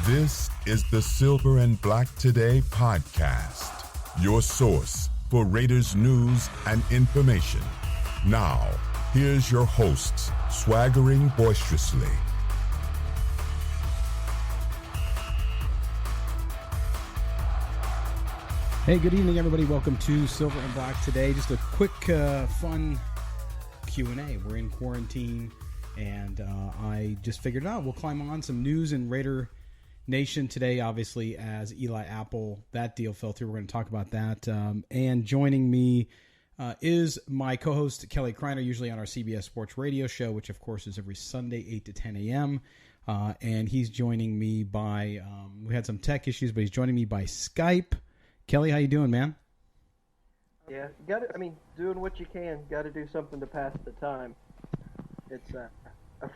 This is the Silver and Black Today podcast, your source for Raiders news and information. Now, here's your hosts, swaggering boisterously. Hey, good evening, everybody. Welcome to Silver and Black Today. Just a quick, fun Q&A. We're in quarantine, and I just figured out we'll climb on some news in Raider Nation today, obviously, as Eli Apple, that deal fell through. We're going to talk about that. And joining me is my co-host, Kelly Kreiner, usually on our CBS Sports Radio show, which, of course, is every Sunday, 8 to 10 a.m., and he's joining me by, we had some tech issues, but he's joining me by Skype. Kelly, how you doing, man? Yeah, doing what you can. Got to do something to pass the time. It's a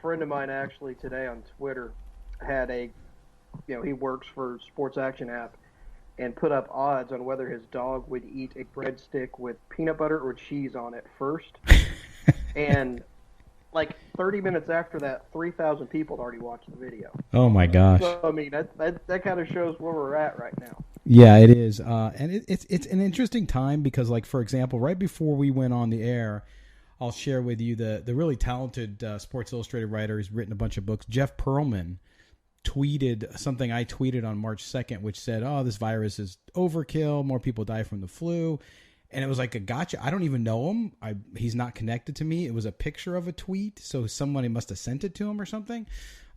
friend of mine actually today on Twitter had he works for Sports Action app and put up odds on whether his dog would eat a breadstick with peanut butter or cheese on it first. And like 30 minutes after that, 3,000 people had already watched the video. Oh my gosh! So I mean, that kind of shows where we're at right now. Yeah, it is, and it's an interesting time because, like, for example, right before we went on the air, I'll share with you the really talented Sports Illustrated writer who's written a bunch of books. Jeff Pearlman tweeted something I tweeted on March 2nd, which said, "Oh, this virus is overkill. More people die from the flu." And it was like a gotcha. I don't even know him. He's not connected to me. It was a picture of a tweet, so somebody must have sent it to him or something.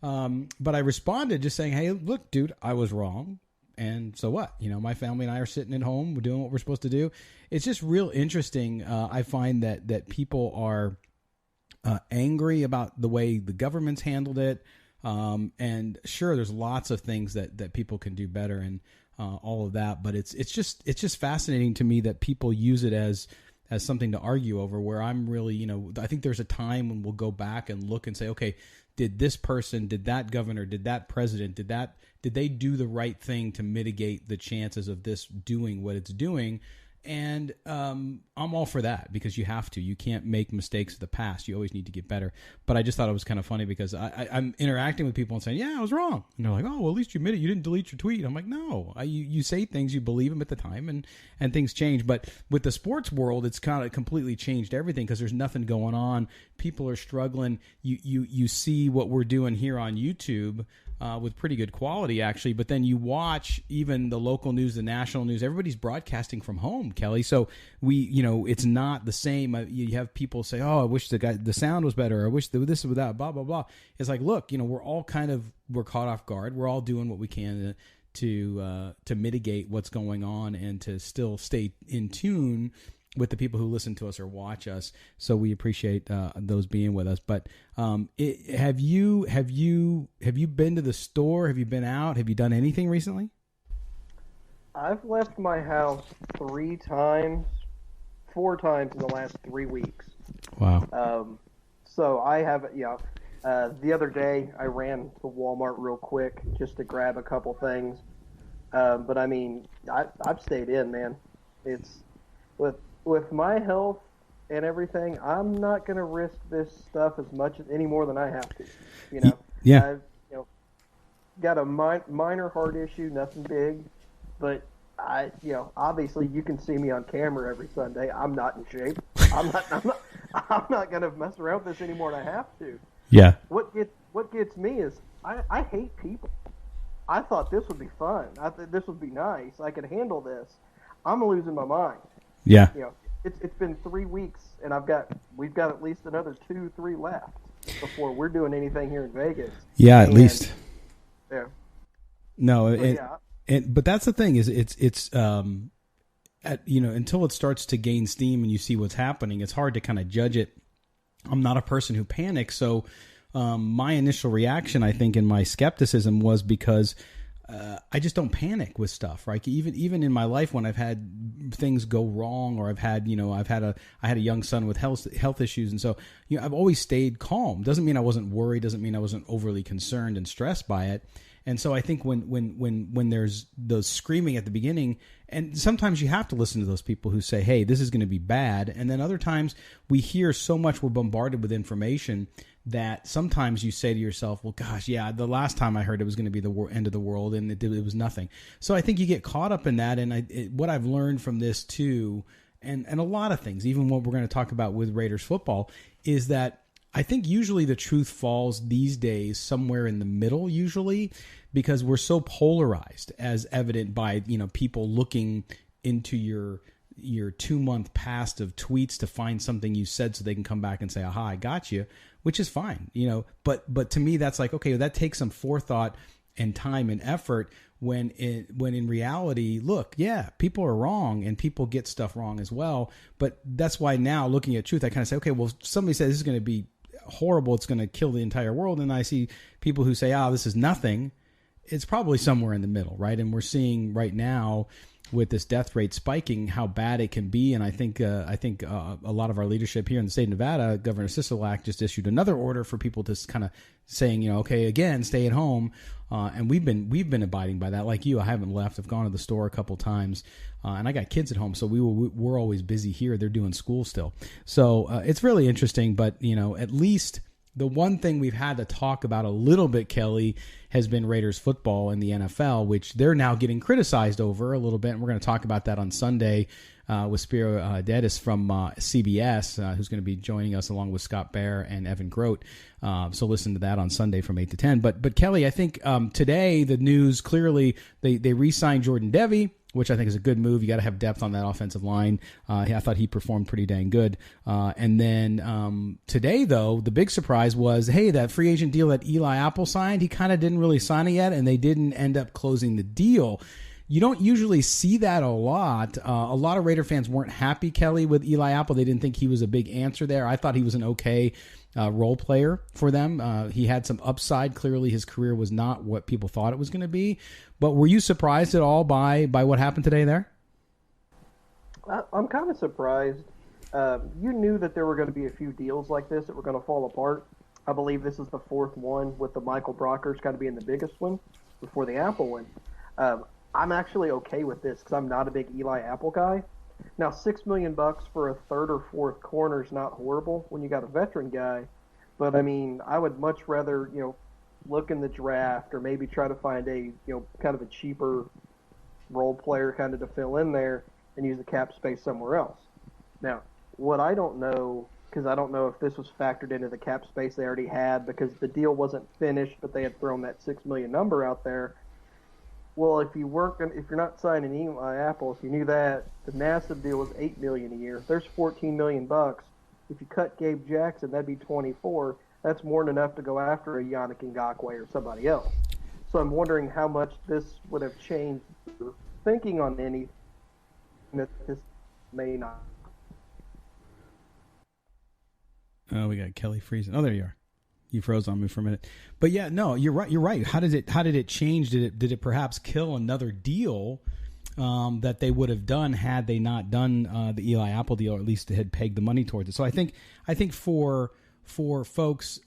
But I responded just saying, "Hey, look, dude, I was wrong. And so what? You know, my family and I are sitting at home. We're doing what we're supposed to do." It's just real interesting. I find that people are angry about the way the government's handled it. And sure, there's lots of things that people can do better and all of that. But it's just fascinating to me that people use it as something to argue over, where I'm really, I think there's a time when we'll go back and look and say, okay, did this person, did that governor, did that president, did they do the right thing to mitigate the chances of this doing what it's doing? And I'm all for that, because you have to. You can't make mistakes of the past. You always need to get better. But I just thought it was kind of funny because I'm interacting with people and saying, yeah, I was wrong. And they're like, oh, well, at least you admit it. You didn't delete your tweet. I'm like, no. You say things, you believe them at the time, and things change. But with the sports world, it's kind of completely changed everything because there's nothing going on. People are struggling. You see what we're doing here on YouTube, with pretty good quality, actually. But then you watch even the local news, the national news, everybody's broadcasting from home, Kelly. So it's not the same. You have people say, oh, I wish the sound was better. I wish this was that, blah, blah, blah. It's like, look, we're all we're caught off guard. We're all doing what we can to mitigate what's going on and to still stay in tune with the people who listen to us or watch us. So we appreciate those being with us. But have you been to the store? Have you been out? Have you done anything recently? I've left my house 4 times in the last 3 weeks. Wow. So I have, the other day I ran to Walmart real quick just to grab a couple things. But I mean, I've stayed in, man. It's with my health and everything, I'm not going to risk this stuff any more than I have to. Yeah. I've got a minor heart issue, nothing big, but obviously you can see me on camera every Sunday. I'm not in shape. I'm not going to mess around with this any more than I have to. Yeah. What gets me is I hate people. I thought this would be fun. I thought this would be nice. I could handle this. I'm losing my mind. Yeah. It's been 3 weeks, and we've got at least another 2-3 left before we're doing anything here in Vegas. Yeah, at least. Yeah. No, so, but that's the thing is it's until it starts to gain steam and you see what's happening, it's hard to kind of judge it. I'm not a person who panics, so my initial reaction, I think, in my skepticism was because I just don't panic with stuff, right? Even in my life when I've had things go wrong, or I've had, I had a young son with health issues, and so I've always stayed calm. Doesn't mean I wasn't worried. Doesn't mean I wasn't overly concerned and stressed by it. And so I think when there's those screaming at the beginning, and sometimes you have to listen to those people who say, hey, this is going to be bad. And then other times we hear so much, we're bombarded with information that sometimes you say to yourself, well, gosh, yeah, the last time I heard it was going to be the end of the world, and it was nothing. So I think you get caught up in that. And what I've learned from this too, and a lot of things, even what we're going to talk about with Raiders football, is that I think usually the truth falls these days somewhere in the middle, usually, because we're so polarized, as evident by, people looking into your 2-month past of tweets to find something you said so they can come back and say, aha, I got you, which is fine, but to me, that's like, okay, that takes some forethought and time and effort when in reality, look, yeah, people are wrong and people get stuff wrong as well. But that's why now looking at truth, I kind of say, okay, well, somebody says this is going to be horrible, it's going to kill the entire world. And I see people who say, this is nothing. It's probably somewhere in the middle, right? And we're seeing right now with this death rate spiking how bad it can be. And I think a lot of our leadership here in the state of Nevada, Governor Sisolak just issued another order for people to kind of saying, okay, again, stay at home. And we've been abiding by that. Like you, I haven't left. I've gone to the store a couple times, and I got kids at home, so we're always busy here. They're doing school still, so it's really interesting. But at least the one thing we've had to talk about a little bit, Kelly, has been Raiders football in the NFL, which they're now getting criticized over a little bit. And we're going to talk about that on Sunday with Spiro Dedes from CBS, who's going to be joining us along with Scott Bair and Evan Grote. So listen to that on Sunday from 8 to 10. But Kelly, I think today the news clearly, they re-signed Jordan Devey, which I think is a good move. You got to have depth on that offensive line. I thought he performed pretty dang good. And then today, though, the big surprise was, hey, that free agent deal that Eli Apple signed, he kind of didn't really sign it yet, and they didn't end up closing the deal. You don't usually see that a lot. A lot of Raider fans weren't happy, Kelly, with Eli Apple. They didn't think he was a big answer there. I thought he was an okay role player for them. He had some upside. Clearly, his career was not what people thought it was going to be. But were you surprised at all by what happened today there? I'm kind of surprised. You knew that there were going to be a few deals like this that were going to fall apart. I believe this is the fourth one, with the Michael Brockers kind of being the biggest one before the Apple one. I'm actually okay with this because I'm not a big Eli Apple guy. Now, $6 million for a third or fourth corner is not horrible when you got a veteran guy, but I mean, I would much rather look in the draft or maybe try to find a kind of a cheaper role player kind of to fill in there and use the cap space somewhere else. Now, what I don't know, because I don't know if this was factored into the cap space they already had because the deal wasn't finished, but they had thrown that $6 million number out there. Well, if you're not signing Eli Apple, if you knew that, the massive deal was $8 million a year. There's $14 million. If you cut Gabe Jackson, that'd be 24. That's more than enough to go after a Yannick Ngakoue or somebody else. So I'm wondering how much this would have changed your thinking on anything that this may not. Oh, we got Kelly freezing. Oh, there you are. You froze on me for a minute, but yeah, no, you're right. You're right. How did it change? Did it perhaps kill another deal that they would have done had they not done the Eli Apple deal, or at least had pegged the money towards it? So I think for folks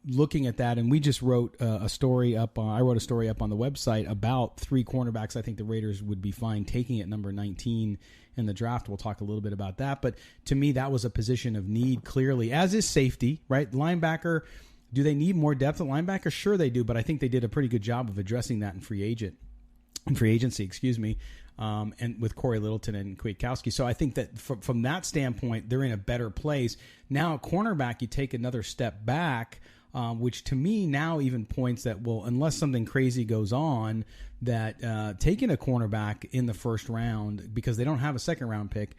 looking at that, and we just wrote a story up. I wrote a story up on the website about 3 cornerbacks. I think the Raiders would be fine taking at number 19 in the draft. We'll talk a little bit about that. But to me, that was a position of need, clearly, as is safety, right? Linebacker, do they need more depth at linebacker? Sure they do, but I think they did a pretty good job of addressing that in free agency, and with Corey Littleton and Kwiatkowski. So I think that from that standpoint, they're in a better place. Now, cornerback, you take another step back, which to me now even points that, well, unless something crazy goes on, that taking a cornerback in the first round, because they don't have a second round pick,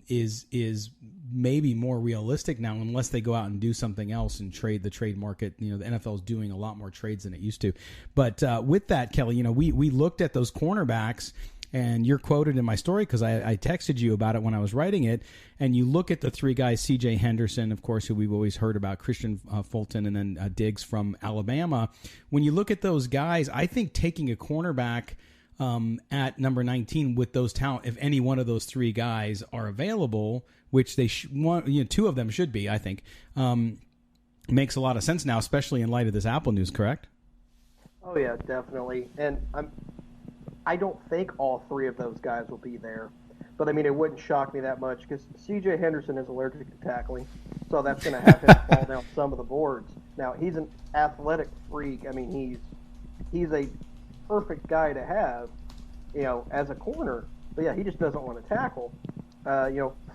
is maybe more realistic now, unless they go out and do something else and trade the trade market. The NFL is doing a lot more trades than it used to. But with that, Kelly, we looked at those cornerbacks, and you're quoted in my story because I texted you about it when I was writing it. And you look at the 3 guys, C.J. Henderson, of course, who we've always heard about, Christian Fulton, and then Diggs from Alabama. When you look at those guys, I think taking a cornerback at number 19 with those talent, if any one of those 3 guys are available, which they 2 of them should be, I think, makes a lot of sense now, especially in light of this Apple news, correct? Oh yeah, definitely. And I don't think all three of those guys will be there, but I mean it wouldn't shock me that much because C.J. Henderson is allergic to tackling, so that's going to have him fall down some of the boards. Now he's an athletic freak. I mean he's a perfect guy to have, as a corner. But yeah, he just doesn't want to tackle.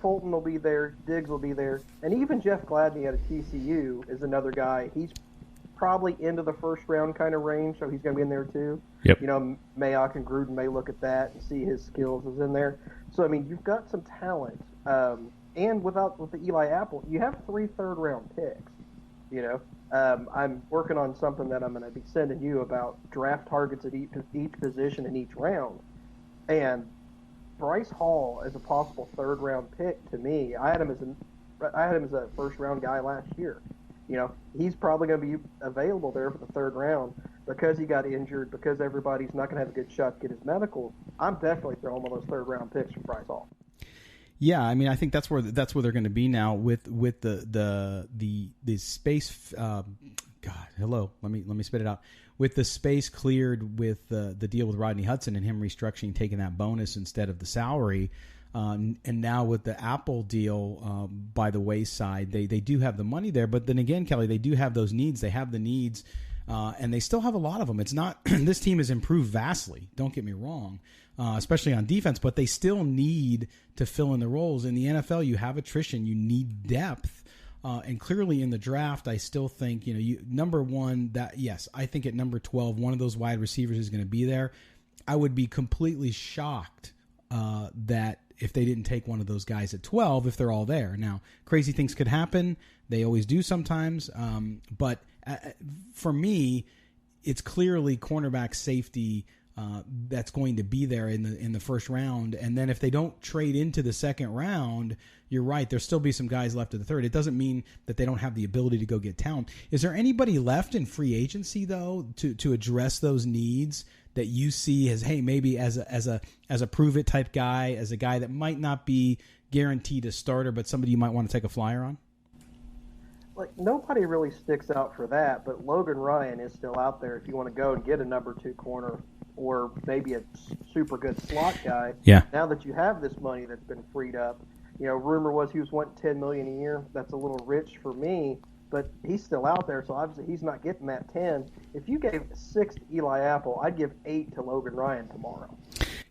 Fulton will be there, Diggs will be there, and even Jeff Gladney out of TCU is another guy. He's probably into the first round kind of range, so he's going to be in there too. Yep. Mayock and Gruden may look at that and see his skills is in there. So I mean, you've got some talent, and with the Eli Apple, you have 3 third-round picks. I'm working on something that I'm going to be sending you about draft targets at each position in each round, and Bryce Hall as a possible third-round pick to me. I had him as a first-round guy last year. He's probably going to be available there for the third round because he got injured, because everybody's not going to have a good shot to get his medical. I'm definitely throwing one of those third-round picks for Bryce Hall. Yeah, I mean, I think that's where they're going to be now with the space. God, hello, let me spit it out. With the space cleared with the deal with Rodney Hudson and him restructuring, taking that bonus instead of the salary. And now with the Apple deal by the wayside, they do have the money there. But then again, Kelly, they do have those needs. They have the needs, and they still have a lot of them. It's not this team has improved vastly. Don't get me wrong, especially on defense. But they still need to fill in the roles. In the NFL, you have attrition. You need depth. And clearly in the draft, I still think, number one, I think at number 12, one of those wide receivers is going to be there. I would be completely shocked that if they didn't take one of those guys at 12, if they're all there. Now, crazy things could happen. They always do sometimes. But for me, it's clearly cornerback, safety that's going to be there in the first round. And then if they don't trade into the second round, you're right, there'll still be some guys left in the third. It doesn't mean that they don't have the ability to go get talent. Is there anybody left in free agency, though, to address those needs that you see as, hey, maybe as a prove it type guy, as a guy that might not be guaranteed a starter, but somebody you might want to take a flyer on? Like, nobody really sticks out for that, but Logan Ryan is still out there if you want to go and get a number 2 corner or maybe a super good slot guy. Yeah. Now that you have this money that's been freed up, rumor was he was wanting $10 million a year. That's a little rich for me, but he's still out there, so obviously he's not getting that 10. If you gave 6 to Eli Apple, I'd give 8 to Logan Ryan tomorrow.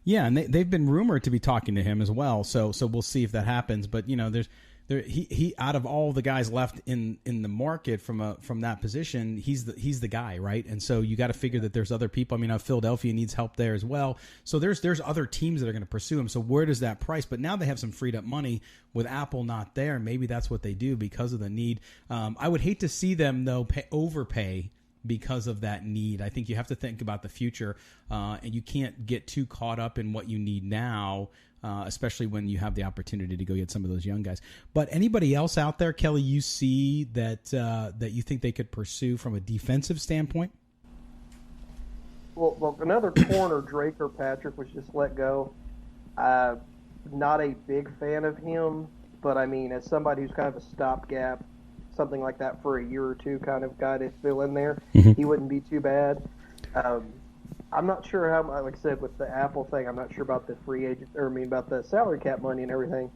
Yeah, and they've been rumored to be talking to him as well, so we'll see if that happens. But he out of all the guys left in the market from that position, he's the guy, right? And so you got to figure that there's other people. I mean, Philadelphia needs help there as well. So there's other teams that are going to pursue him. So where does that price? But now they have some freed up money with Apple not there. Maybe that's what they do because of the need. I would hate to see them though overpay because of that need. I think you have to think about the future, and you can't get too caught up in what you need now. Especially when you have the opportunity to go get some of those young guys. But anybody else out there, Kelly, you see that you think they could pursue from a defensive standpoint? Well, another corner, Drake Patrick, was just let go. Not a big fan of him, but I mean, as somebody who's kind of a stopgap, something like that for a year or two kind of guy to fill in there, he wouldn't be too bad. I'm not sure how, like I said, with the Apple thing, I'm not sure about the about the salary cap money and everything.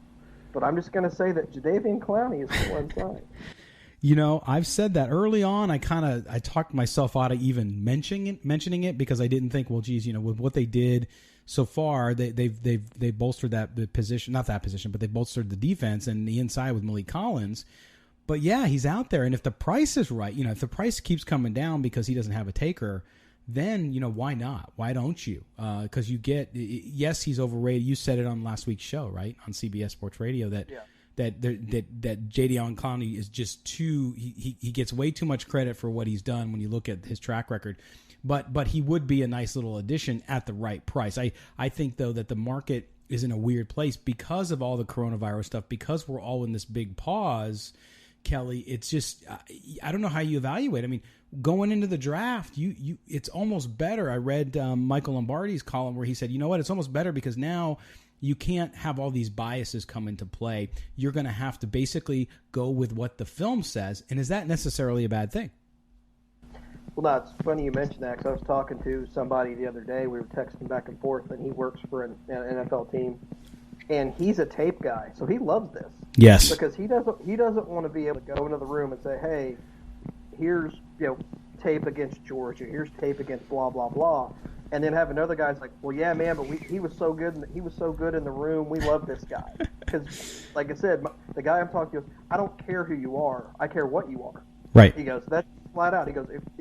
But I'm just going to say that Jadeveon Clowney is still unsigned. I've said that early on. I talked myself out of even mentioning it because I didn't think, well, geez, with what they did so far, they bolstered the position, not that position, but they bolstered the defense and the inside with Malik Collins. But yeah, he's out there, and if the price is right, if the price keeps coming down because he doesn't have a taker, then, why not? Why don't you? Because yes, he's overrated. You said it on last week's show, right? On CBS Sports Radio that Jadeveon Clowney is just too, he gets way too much credit for what he's done when you look at his track record. But he would be a nice little addition at the right price. I think, though, that the market is in a weird place because of all the coronavirus stuff, because we're all in this big pause, Kelly. It's just, I don't know how you evaluate. I mean, going into the draft, it's almost better. I read Michael Lombardi's column where he said, it's almost better because now you can't have all these biases come into play. You're going to have to basically go with what the film says. And is that necessarily a bad thing? Well, no, it's funny you mentioned that because I was talking to somebody the other day. We were texting back and forth, and he works for an NFL team, and he's a tape guy, so he loves this. Yes. Because he doesn't want to be able to go into the room and say, hey, here's tape against Georgia, here's tape against blah blah blah, and then have another guy's like, well, yeah, man, but he was so good in the room. We love this guy because, like I said, the guy I'm talking to goes, I don't care who you are, I care what you are. Right. He goes, that's flat out. He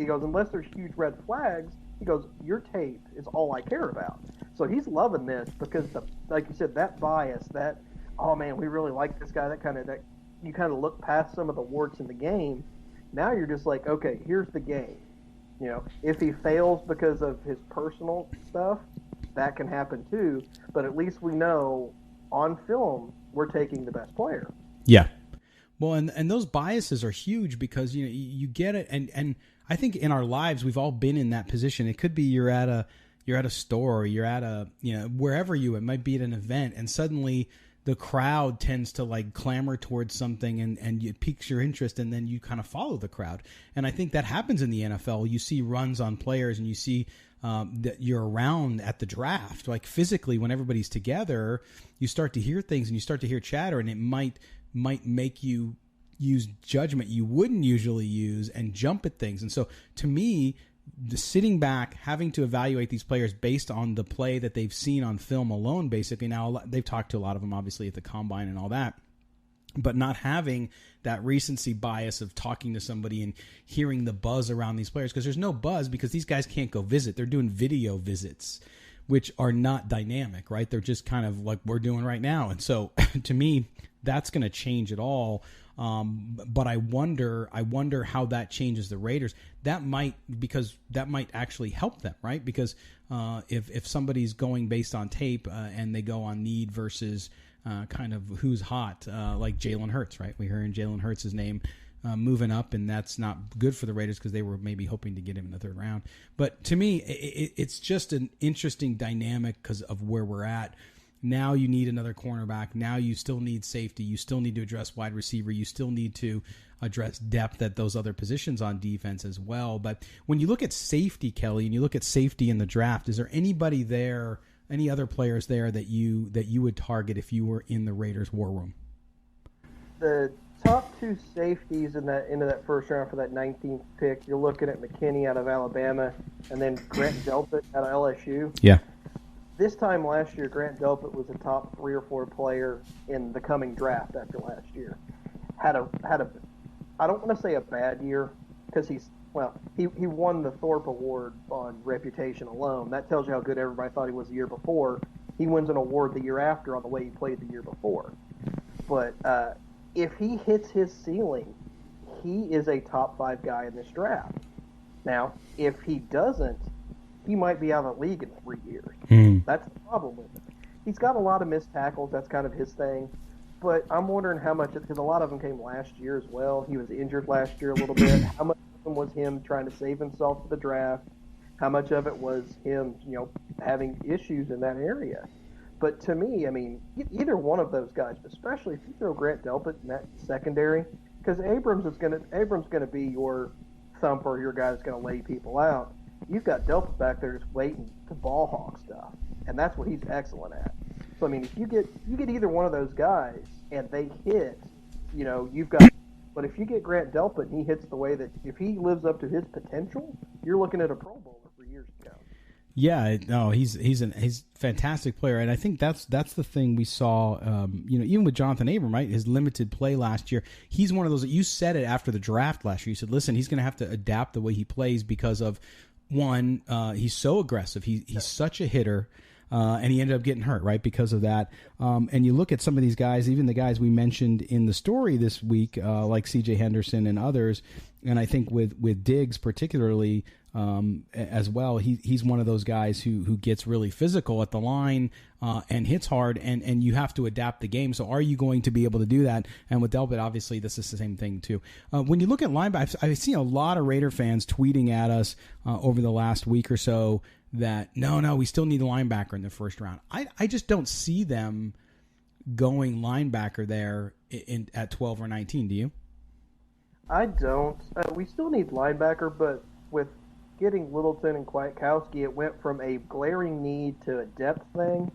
goes, unless there's huge red flags, he goes, your tape is all I care about. So he's loving this because, like you said, that bias, that, oh man, we really like this guy, that you kind of look past some of the warts in the game. Now you're just like, okay, here's the game. If he fails because of his personal stuff, that can happen too. But at least we know on film we're taking the best player. Yeah. Well, and those biases are huge because you get it, and I think in our lives we've all been in that position. It could be you're at a store, or you're at a wherever it might be at an event, and suddenly the crowd tends to like clamor towards something, and it piques your interest, and then you kind of follow the crowd. And I think that happens in the NFL. You see runs on players, and you see that you're around at the draft, like physically when everybody's together, you start to hear things and you start to hear chatter, and it might make you use judgment you wouldn't usually use and jump at things. And so to me, the sitting back, having to evaluate these players based on the play that they've seen on film alone, basically. Now, they've talked to a lot of them, obviously, at the combine and all that, but not having that recency bias of talking to somebody and hearing the buzz around these players, because there's no buzz because these guys can't go visit. They're doing video visits, which are not dynamic, right? They're just kind of like we're doing right now. And so to me, that's going to change it all. But I wonder how that changes the Raiders. That might actually help them, right? Because if somebody's going based on tape and they go on need versus kind of who's hot, like Jalen Hurts, right? We heard Jalen Hurts' name moving up, and that's not good for the Raiders because they were maybe hoping to get him in the third round. But to me, it's just an interesting dynamic because of where we're at. Now you need another cornerback. Now you still need safety. You still need to address wide receiver. You still need to address depth at those other positions on defense as well. But when you look at safety, Kelly, and you look at safety in the draft, is there anybody there, any other players there that you would target if you were in the Raiders' war room? The top two safeties into that first round for that 19th pick, you're looking at McKinney out of Alabama and then Grant Delpit out of LSU. Yeah. This time last year, Grant Delpit was a top 3 or 4 player in the coming draft after last year. Had a I don't want to say a bad year because he won the Thorpe Award on reputation alone. That tells you how good everybody thought he was the year before. He wins an award the year after on the way he played the year before. But if he hits his ceiling, he is a top 5 guy in this draft. Now, if he doesn't, he might be out of the league in 3 years. That's the problem with him. He's got a lot of missed tackles. That's kind of his thing. But I'm wondering how much, because a lot of them came last year as well. He was injured last year a little bit. How much of them was him trying to save himself for the draft? How much of it was him, having issues in that area? But to me, I mean, either one of those guys, especially if you throw Grant Delpit in that secondary, because Abrams gonna be your thumper, your guy that's gonna lay people out. You've got Delpit back there just waiting to ball hawk stuff, and that's what he's excellent at. So I mean, if you get either one of those guys and they hit, you've got. But if you get Grant Delpit and he hits the way that, if he lives up to his potential, you're looking at a Pro Bowler for years to come. Yeah, no, he's a fantastic player, and I think that's the thing we saw. Even with Jonathan Abram, right? His limited play last year, he's one of those that you said it after the draft last year. You said, listen, he's going to have to adapt the way he plays because of. One, he's so aggressive. He's such a hitter, and he ended up getting hurt, right, because of that. And you look at some of these guys, even the guys we mentioned in the story this week, like C.J. Henderson and others, and I think with Diggs particularly as well, he's one of those guys who gets really physical at the line and hits hard, and you have to adapt the game. So are you going to be able to do that? And with Delpit, obviously, this is the same thing too. When you look at linebackers, I've seen a lot of Raider fans tweeting at us over the last week or so that, no, we still need a linebacker in the first round. I just don't see them going linebacker there at 12 or 19, do you? I don't. We still need linebacker, but with getting Littleton and Kwiatkowski, it went from a glaring need to a depth thing.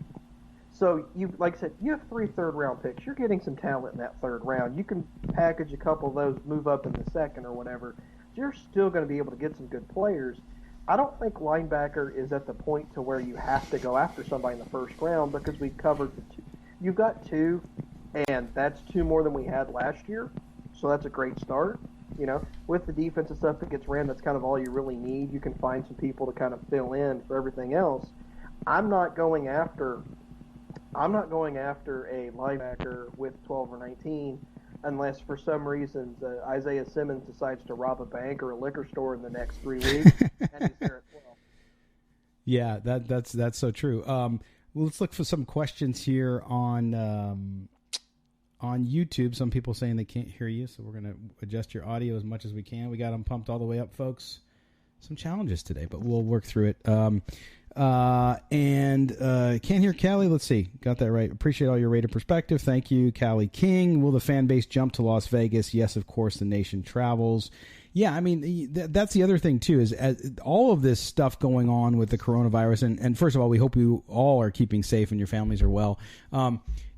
So, like I said, you have 3 third-round picks. You're getting some talent in that third round. You can package a couple of those, move up in the second or whatever. You're still going to be able to get some good players. I don't think linebacker is at the point to where you have to go after somebody in the first round because we've covered the 2. You've got 2, and that's 2 more than we had last year. So that's a great start. With the defensive stuff that gets ran, that's kind of all you really need. You can find some people to kind of fill in for everything else. I'm not going after a linebacker with 12 or 19 unless for some reason Isaiah Simmons decides to rob a bank or a liquor store in the next 3 weeks, and he's there at 12. Yeah, that's so true. Let's look for some questions here on YouTube. Some people saying they can't hear you, so we're going to adjust your audio as much as we can. We got them pumped all the way up, folks. Some challenges today, but we'll work through it. Can't hear Callie. Let's see. Got that right. Appreciate all your Raider perspective. Thank you, Callie King. Will the fan base jump to Las Vegas? Yes, of course, the nation travels. Yeah, I mean, that's the other thing, too, is all of this stuff going on with the coronavirus. And first of all, we hope you all are keeping safe and your families are well.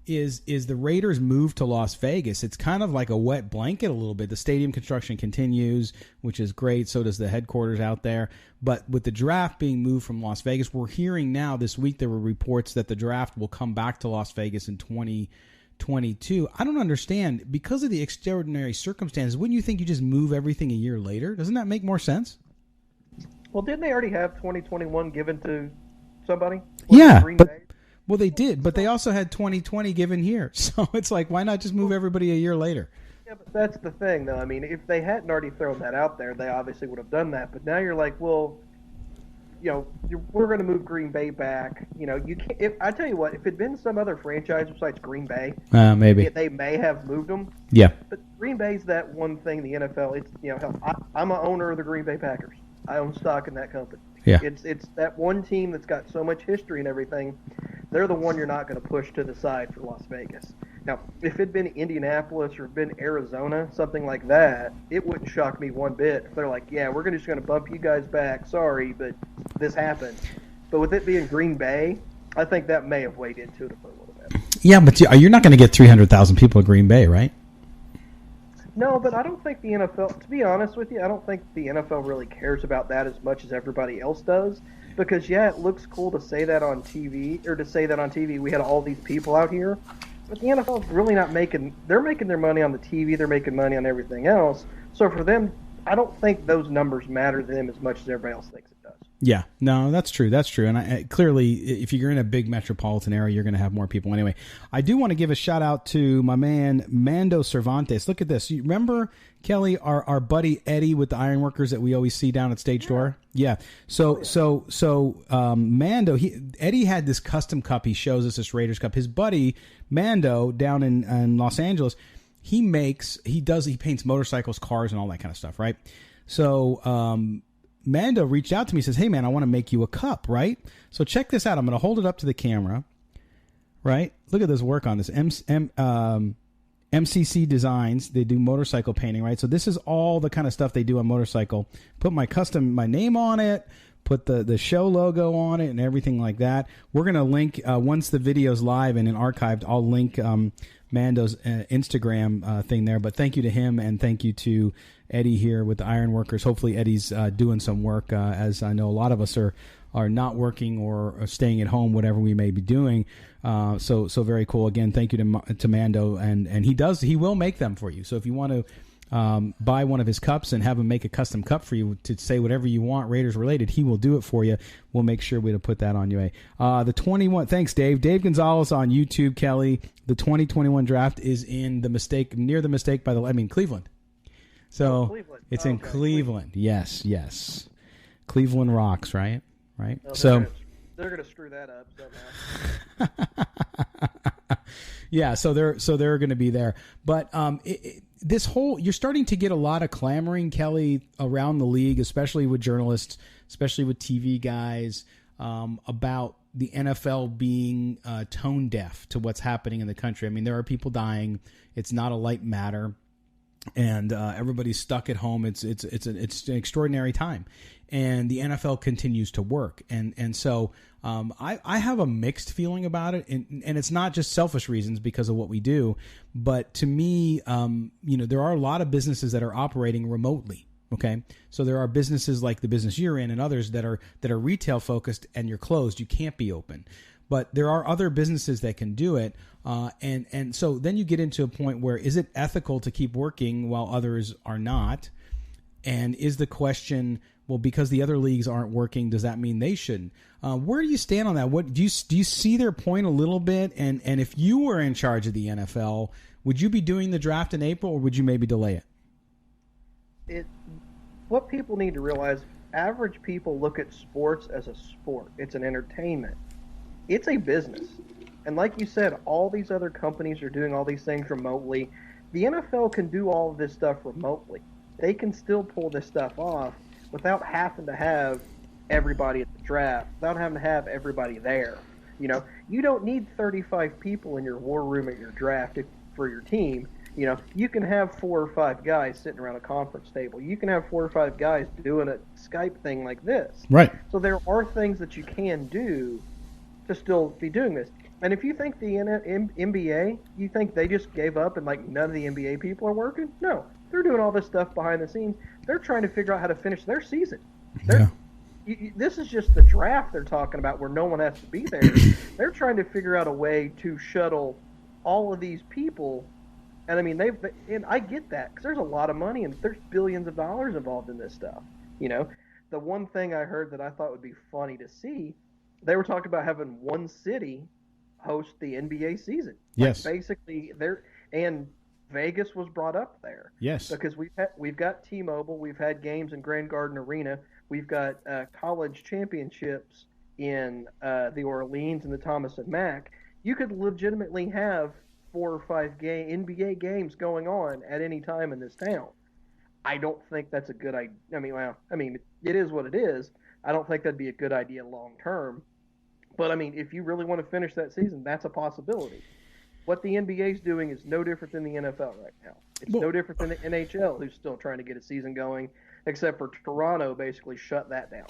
Is the Raiders move to Las Vegas? It's kind of like a wet blanket a little bit. The stadium construction continues, which is great. So does the headquarters out there. But with the draft being moved from Las Vegas, we're hearing now this week there were reports that the draft will come back to Las Vegas in 2022. I don't understand. Because of the extraordinary circumstances, wouldn't you think you just move everything a year later? Doesn't that make more sense? Well, didn't they already have 2021 given to somebody? Yeah, well, they did, but they also had 2020 given here. So it's like, why not just move everybody a year later? Yeah, but that's the thing, though. I mean, if they hadn't already thrown that out there, they obviously would have done that. But now you're like, well, we're going to move Green Bay back. You can't. I tell you what, if it had been some other franchise besides Green Bay, maybe they may have moved them. Yeah. But Green Bay's that one thing in the NFL. It's I'm an owner of the Green Bay Packers. I own stock in that company. Yeah. It's that one team that's got so much history and everything. They're the one you're not going to push to the side for Las Vegas. Now, if it'd been Indianapolis or been Arizona, something like that, it wouldn't shock me one bit. If they're like, yeah, we're just going to bump you guys back. Sorry, but this happened. But with it being Green Bay, I think that may have weighed into it for a little bit. Yeah, but you're not going to get 300,000 people in Green Bay, right? No, but I don't think the NFL, to be honest with you, I don't think the NFL really cares about that as much as everybody else does. Because, yeah, it looks cool to say that on TV, we had all these people out here. But the NFL is really not they're making their money on the TV, they're making money on everything else. So for them, I don't think those numbers matter to them as much as everybody else thinks it does. Yeah, no, that's true. And clearly, if you're in a big metropolitan area, you're going to have more people anyway. I do want to give a shout out to my man, Mando Cervantes. Look at this. You remember, Kelly, our buddy Eddie with the Ironworkers that we always see down at Stage Door? Yeah. So Mando, Eddie had this custom cup. He shows us this Raiders cup. His buddy, Mando, down in Los Angeles, he paints motorcycles, cars, and all that kind of stuff, right? So, Mando reached out to me, says, hey, man, I want to make you a cup, right? So check this out. I'm going to hold it up to the camera, right? Look at this work on this. MCC Designs, they do motorcycle painting, right? So this is all the kind of stuff they do on motorcycle. Put my name on it, put the show logo on it and everything like that. We're going to link, once the video's live and archived, I'll link Mando's Instagram thing there. But thank you to him and thank you to Eddie here with the Ironworkers. Hopefully Eddie's doing some work, as I know a lot of us are not working or staying at home, whatever we may be doing. So very cool. Again, thank you to Mando, and he will make them for you. So if you want to buy one of his cups and have him make a custom cup for you to say whatever you want Raiders related, he will do it for you. We'll make sure we put that on you. The 21. Thanks, Dave. Dave Gonzalez on YouTube. Kelly, the 2021 draft is near the mistake Cleveland. So Cleveland. It's in Cleveland. Yes. Cleveland rocks, right? No, So they're going to screw that up somehow. Yeah, so they're going to be there. But you're starting to get a lot of clamoring, Kelly, around the league, especially with journalists, especially with TV guys, about the NFL being tone deaf to what's happening in the country. I mean, there are people dying. It's not a light matter. and everybody's stuck at home. It's an extraordinary time, and the NFL continues to work, and so I have a mixed feeling about it, and it's not just selfish reasons because of what we do, but to me, there are a lot of businesses that are operating remotely. Okay, so there are businesses like the business you're in and others that are retail focused, and you're closed. You can't be open. But there are other businesses that can do it, and so then you get into a point where is it ethical to keep working while others are not? And is the question, well, because the other leagues aren't working, does that mean they shouldn't? Where do you stand on that? What do you see their point a little bit? And if you were in charge of the NFL, would you be doing the draft in April, or would you maybe delay it? What people need to realize, average people look at sports as a sport. It's an entertainment. It's a business. And like you said, all these other companies are doing all these things remotely. The NFL can do all of this stuff remotely. They can still pull this stuff off without having to have everybody at the draft, without having to have everybody there. You don't need 35 people in your war room at your draft for your team. You can have 4 or 5 guys sitting around a conference table. You can have 4 or 5 guys doing a Skype thing like this. Right. So there are things that you can do to still be doing this. And if you think the NBA, you think they just gave up and none of the NBA people are working? No, they're doing all this stuff behind the scenes. They're trying to figure out how to finish their season. This is just the draft they're talking about where no one has to be there. They're trying to figure out a way to shuttle all of these people. And I mean, and I get that because there's a lot of money and there's billions of dollars involved in this stuff. The one thing I heard that I thought would be funny to see, they were talking about having one city host the NBA season. Yes. Basically, and Vegas was brought up there. Yes. Because we've got T-Mobile, we've had games in Grand Garden Arena, we've got college championships in the Orleans and the Thomas and Mack. You could legitimately have 4 or 5 NBA games going on at any time in this town. I don't think that's a good idea. I mean, it is what it is. I don't think that'd be a good idea long term. But, if you really want to finish that season, that's a possibility. What the NBA is doing is no different than the NFL right now. It's no different than the NHL, who's still trying to get a season going, except for Toronto basically shut that down.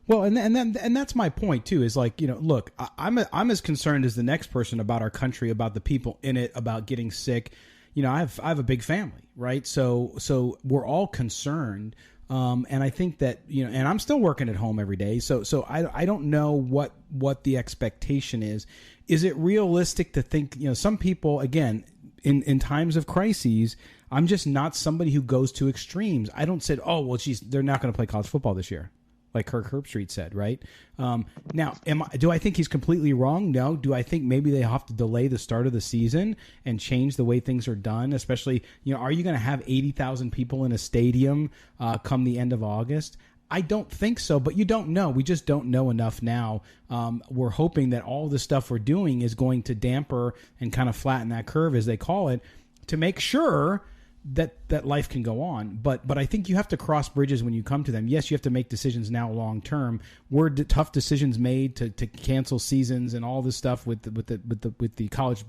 Well, and that's my point too. Is look, I'm as concerned as the next person about our country, about the people in it, about getting sick. I have a big family, right? So we're all concerned. And I think that, and I'm still working at home every day. So I don't know what the expectation is. Is it realistic to think, some people, again, in times of crises, I'm just not somebody who goes to extremes. I don't say, oh, well, geez, they're not going to play college football this year, like Kirk Herbstreit said, right? Now, do I think he's completely wrong? No. Do I think maybe they have to delay the start of the season and change the way things are done? Especially, are you going to have 80,000 people in a stadium come the end of August? I don't think so, but you don't know. We just don't know enough now. We're hoping that all the stuff we're doing is going to damper and kind of flatten that curve, as they call it, to make sure that life can go on. But I think you have to cross bridges when you come to them. Yes, you have to make decisions now long term. Were tough decisions made to cancel seasons and all this stuff with the college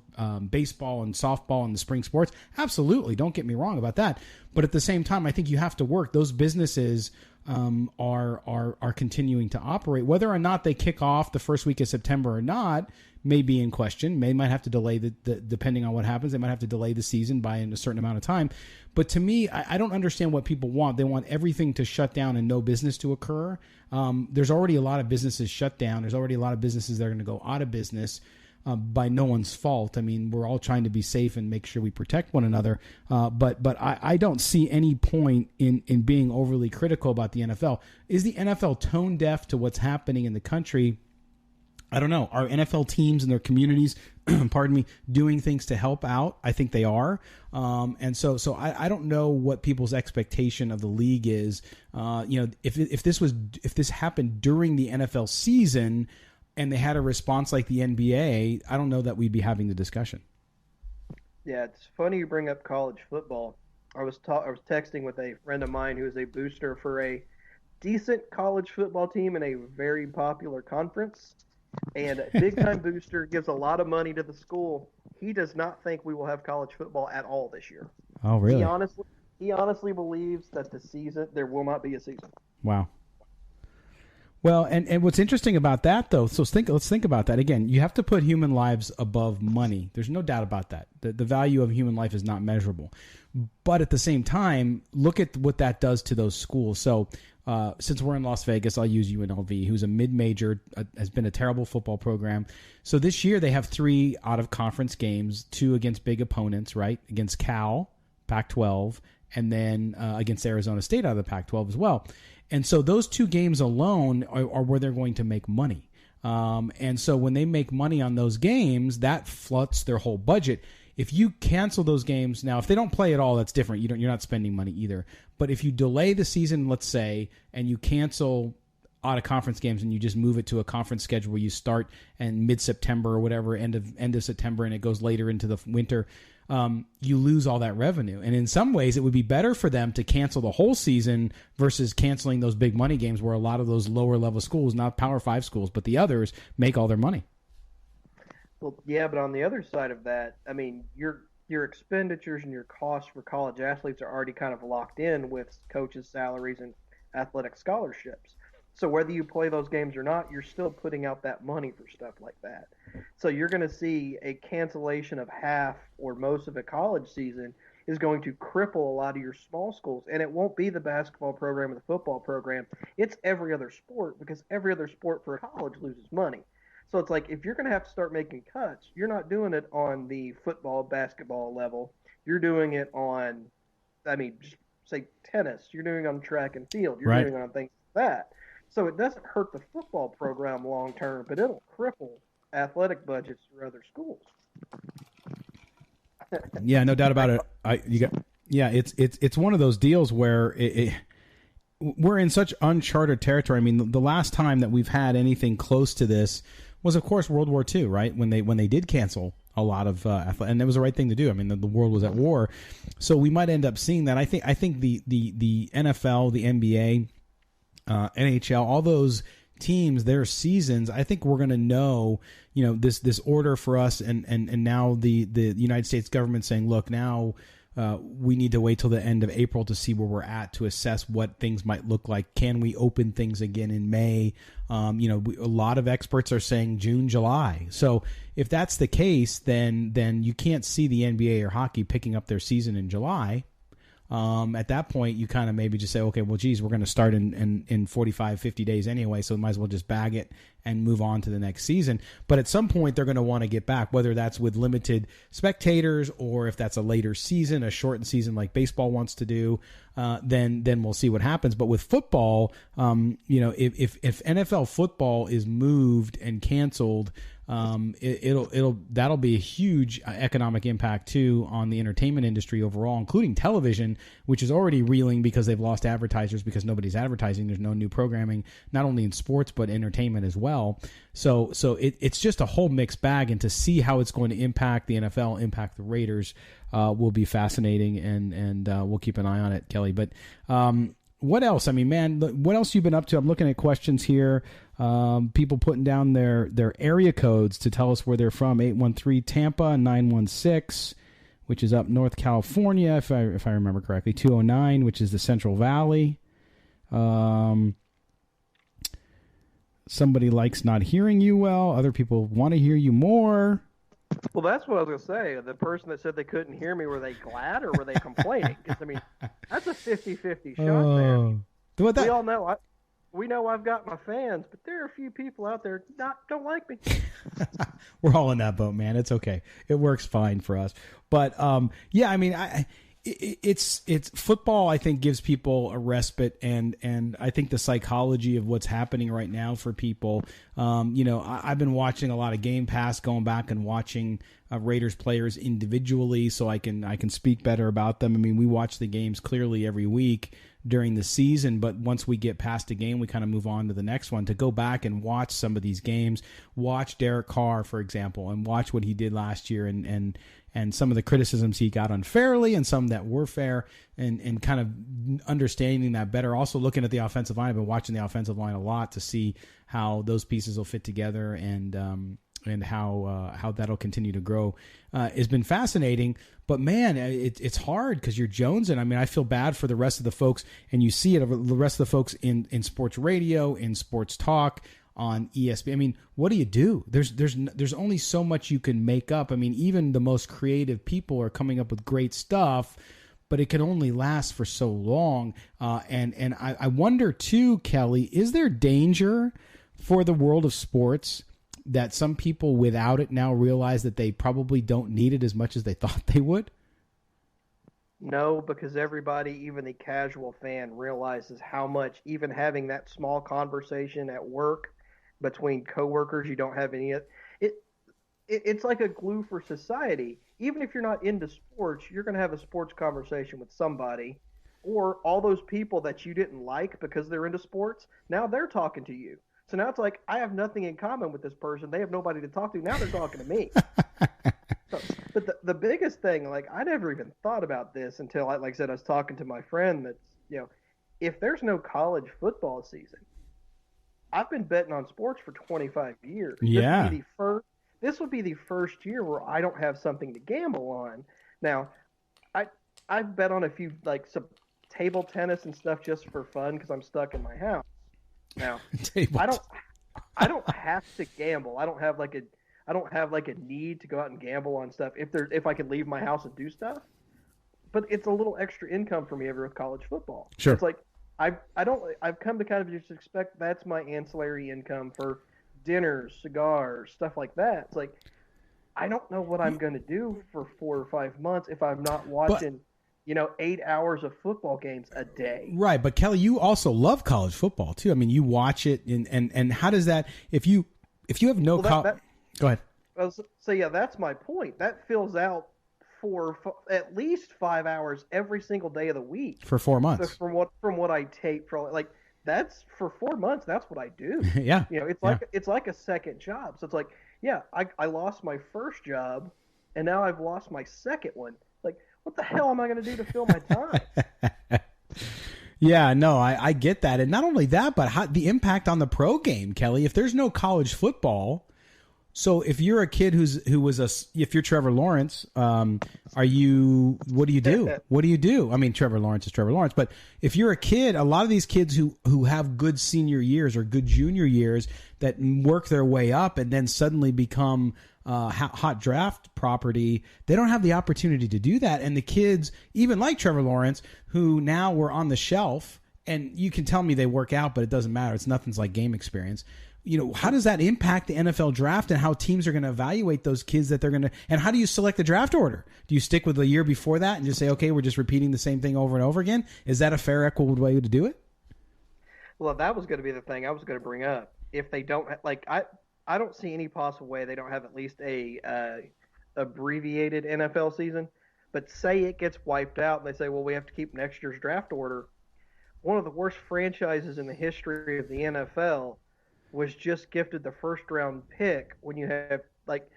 baseball and softball and the spring sports? Absolutely, don't get me wrong about that. But at the same time, I think you have to work. Those businesses are continuing to operate. Whether or not they kick off the first week of September or not may be in question. They might have to delay the depending on what happens. They might have to delay the season by a certain amount of time. But to me, I don't understand what people want. They want everything to shut down and no business to occur. There's already a lot of businesses shut down. There's already a lot of businesses that are going to go out of business by no one's fault. I mean, we're all trying to be safe and make sure we protect one another. But I don't see any point in being overly critical about the NFL. Is the NFL tone deaf to what's happening in the country? I don't know. Are NFL teams and their communities, pardon me, doing things to help out? I think they are. And so I don't know what people's expectation of the league is. If this happened during the NFL season and they had a response like the NBA, I don't know that we'd be having the discussion. Yeah, it's funny you bring up college football. I was texting with a friend of mine who is a booster for a decent college football team in a very popular conference. And a big-time booster gives a lot of money to the school. He does not think we will have college football at all this year. Oh, really? He honestly believes that there will not be a season. Wow. Well, and what's interesting about that, though, so let's think about that. Again, you have to put human lives above money. There's no doubt about that. The value of human life is not measurable. But at the same time, look at what that does to those schools. So since we're in Las Vegas, I'll use UNLV, who's a mid-major, has been a terrible football program. So this year they have 3 out-of-conference games, 2 against big opponents, right? Against Cal, Pac-12, and then against Arizona State out of the Pac-12 as well. And so those 2 games alone are where they're going to make money. And so when they make money on those games, that floods their whole budget. If you cancel those games, now if they don't play at all, that's different. You're not spending money either. But if you delay the season, let's say, and you cancel out of conference games and you just move it to a conference schedule where you start in mid-September or whatever, end of September, and it goes later into the winter, you lose all that revenue. And in some ways, it would be better for them to cancel the whole season versus canceling those big money games where a lot of those lower level schools, not Power 5 schools, but the others, make all their money. Well, yeah, but on the other side of that, I mean, your expenditures and your costs for college athletes are already kind of locked in with coaches' salaries and athletic scholarships. So whether you play those games or not, you're still putting out that money for stuff like that. So you're going to see a cancellation of half or most of a college season is going to cripple a lot of your small schools. And it won't be the basketball program or the football program. It's every other sport, because every other sport for a college loses money. So it's like, if you're going to have to start making cuts, you're not doing it on the football, basketball level. You're doing it on, just say tennis. You're doing it on track and field. You're doing it on things like that. So it doesn't hurt the football program long term, but it'll cripple athletic budgets for other schools. Yeah, no doubt about it. It's one of those deals where we're in such uncharted territory. I mean, the last time that we've had anything close to this was, of course, World War II, right? When they did cancel a lot of and it was the right thing to do. I mean, the world was at war, so we might end up seeing that. I think the NFL, the NBA, NHL, all those teams, their seasons, I think we're going to know, this order for us, and now the United States government saying, look, now we need to wait till the end of April to see where we're at to assess what things might look like. Can we open things again in May? A lot of experts are saying June, July. So if that's the case, then you can't see the NBA or hockey picking up their season in July. At that point, you kind of maybe just say, okay, well, geez, we're going to start in 45, 50 days anyway, so we might as well just bag it and move on to the next season. But at some point, they're going to want to get back, whether that's with limited spectators or if that's a later season, a shortened season like baseball wants to do, then we'll see what happens. But with football, if NFL football is moved and canceled, that'll be a huge economic impact too on the entertainment industry overall, including television, which is already reeling because they've lost advertisers because nobody's advertising. There's no new programming, not only in sports but entertainment as well. So it's just a whole mixed bag, and to see how it's going to impact the NFL, impact the Raiders, will be fascinating, and we'll keep an eye on it, Kelly. But what else? I mean, man, what else you've been up to? I'm looking at questions here. People putting down their area codes to tell us where they're from. 813 Tampa, 916, which is up North California, if I remember correctly. 209, which is the Central Valley. Somebody likes not hearing you well. Other people want to hear you more. Well, that's what I was going to say. The person that said they couldn't hear me, were they glad or were they complaining? Because, I mean, that's a 50-50 shot there. We all know we know I've got my fans, but there are a few people out there don't like me. We're all in that boat, man. It's okay. It works fine for us. But, yeah, I mean, it's football, I think, gives people a respite, and I think the psychology of what's happening right now for people, I've been watching a lot of Game Pass, going back and watching Raiders players individually so I can speak better about them. I mean, we watch the games clearly every week during the season, but once we get past a game, we kind of move on to the next one. To go back and watch some of these games, watch Derek Carr, for example, and watch what he did last year, and some of the criticisms he got unfairly and some that were fair, and kind of understanding that better. Also looking at the offensive line. I've been watching the offensive line a lot to see how those pieces will fit together, and how that'll continue to grow has been fascinating. But man, it's hard because you're jonesing. I mean, I feel bad for the rest of the folks, and you see it, the rest of the folks in sports radio, in sports talk, on ESPN. I mean, what do you do? There's only so much you can make up. I mean, even the most creative people are coming up with great stuff, but it can only last for so long. And I wonder too, Kelly, is there danger for the world of sports that some people without it now realize that they probably don't need it as much as they thought they would? No, because everybody, even the casual fan, realizes how much even having that small conversation at work between coworkers, you don't have any. It's like a glue for society. Even if you're not into sports, you're going to have a sports conversation with somebody, or all those people that you didn't like because they're into sports. Now they're talking to you. So now it's like, I have nothing in common with this person. They have nobody to talk to. Now they're talking to me. But the biggest thing, like, I never even thought about this until, like I said, I was talking to my friend that's, if there's no college football season, I've been betting on sports for 25 years. Yeah. This would be the first year where I don't have something to gamble on. Now, I've bet on a few, like, some table tennis and stuff just for fun because I'm stuck in my house. Now, I don't have to gamble. I don't have like a need to go out and gamble on stuff if I can leave my house and do stuff. But it's a little extra income for me every with college football. Sure. It's like I've come to kind of just expect that's my ancillary income for dinners, cigars, stuff like that. It's like I don't know what I'm going to do for 4 or 5 months if I'm not watching 8 hours of football games a day. Right, but Kelly, you also love college football too. I mean, you watch it, and how does that? If you have no go ahead. So yeah, that's my point. That fills out for at least 5 hours every single day of the week for 4 months. So from what I tape for, like, that's for 4 months. That's what I do. Yeah, it's like a second job. So it's like, yeah, I lost my first job, and now I've lost my second one. Like, what the hell am I going to do to fill my time? Yeah, no, I get that. And not only that, but the impact on the pro game, Kelly. If there's no college football, so if you're a kid if you're Trevor Lawrence, what do you do? What do you do? I mean, Trevor Lawrence is Trevor Lawrence, but if you're a kid, a lot of these kids who have good senior years or good junior years that work their way up and then suddenly become hot draft property, they don't have the opportunity to do that. And the kids, even like Trevor Lawrence, who now were on the shelf, and you can tell me they work out, but it doesn't matter. It's nothing's like game experience. How does that impact the NFL draft and how teams are going to evaluate those kids that they're going to, and how do you select the draft order? Do you stick with the year before that and just say, okay, we're just repeating the same thing over and over again? Is that a fair, equitable way to do it? Well, that was going to be the thing I was going to bring up. If they don't, like, I don't see any possible way they don't have at least a abbreviated NFL season. But say it gets wiped out and they say, well, we have to keep next year's draft order. One of the worst franchises in the history of the NFL was just gifted the first round pick when you have, like,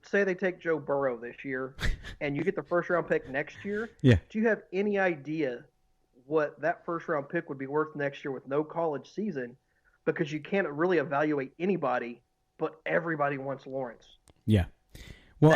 say they take Joe Burrow this year and you get the first round pick next year. Yeah. Do you have any idea what that first round pick would be worth next year with no college season? Because you can't really evaluate anybody, but everybody wants Lawrence. Yeah. Well,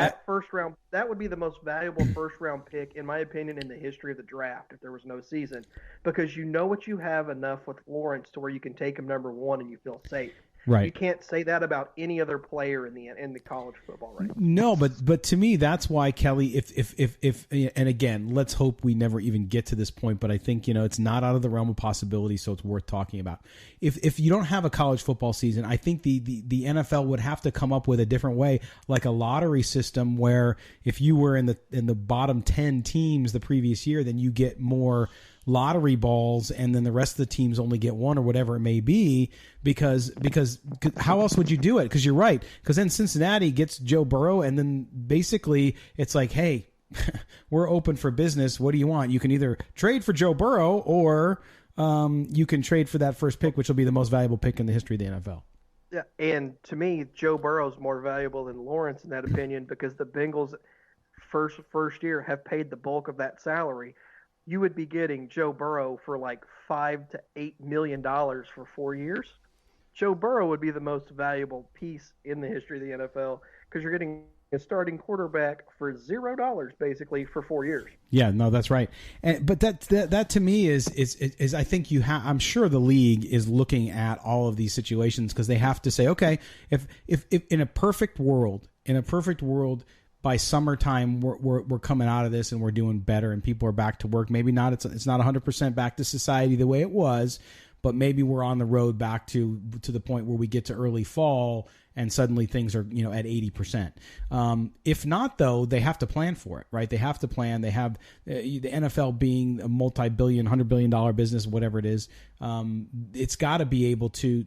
that would be the most valuable first round pick, in my opinion, in the history of the draft if there was no season, because you know what you have enough with Lawrence to where you can take him number one and you feel safe. Right. You can't say that about any other player in the college football right now. No, but to me, that's why, Kelly, if and again, let's hope we never even get to this point, but I think, it's not out of the realm of possibility, so it's worth talking about. If you don't have a college football season, I think the NFL would have to come up with a different way, like a lottery system where if you were in the bottom 10 teams the previous year, then you get more lottery balls, and then the rest of the teams only get one or whatever it may be, because how else would you do it? Because you're right, because then Cincinnati gets Joe Burrow, and then basically it's like, hey, we're open for business. What do you want? You can either trade for Joe Burrow or you can trade for that first pick, which will be the most valuable pick in the history of the NFL. Yeah, and to me, Joe Burrow's more valuable than Lawrence in that opinion, because the Bengals first year have paid the bulk of that salary. You would be getting Joe Burrow for like $5 to $8 million for 4 years. Joe Burrow would be the most valuable piece in the history of the NFL because you're getting a starting quarterback for $0 basically for 4 years. Yeah, no, that's right. But that to me is I think I'm sure the league is looking at all of these situations because they have to say, okay, if in a perfect world, by summertime we're coming out of this and we're doing better and people are back to work. Maybe not. It's not 100% back to society the way it was, but maybe we're on the road back to the point where we get to early fall and suddenly things are, at 80%. If not, though, they have to plan for it, right? They have to plan. They have the NFL being a multi-billion, $100 billion business, whatever it is. It's got to be able to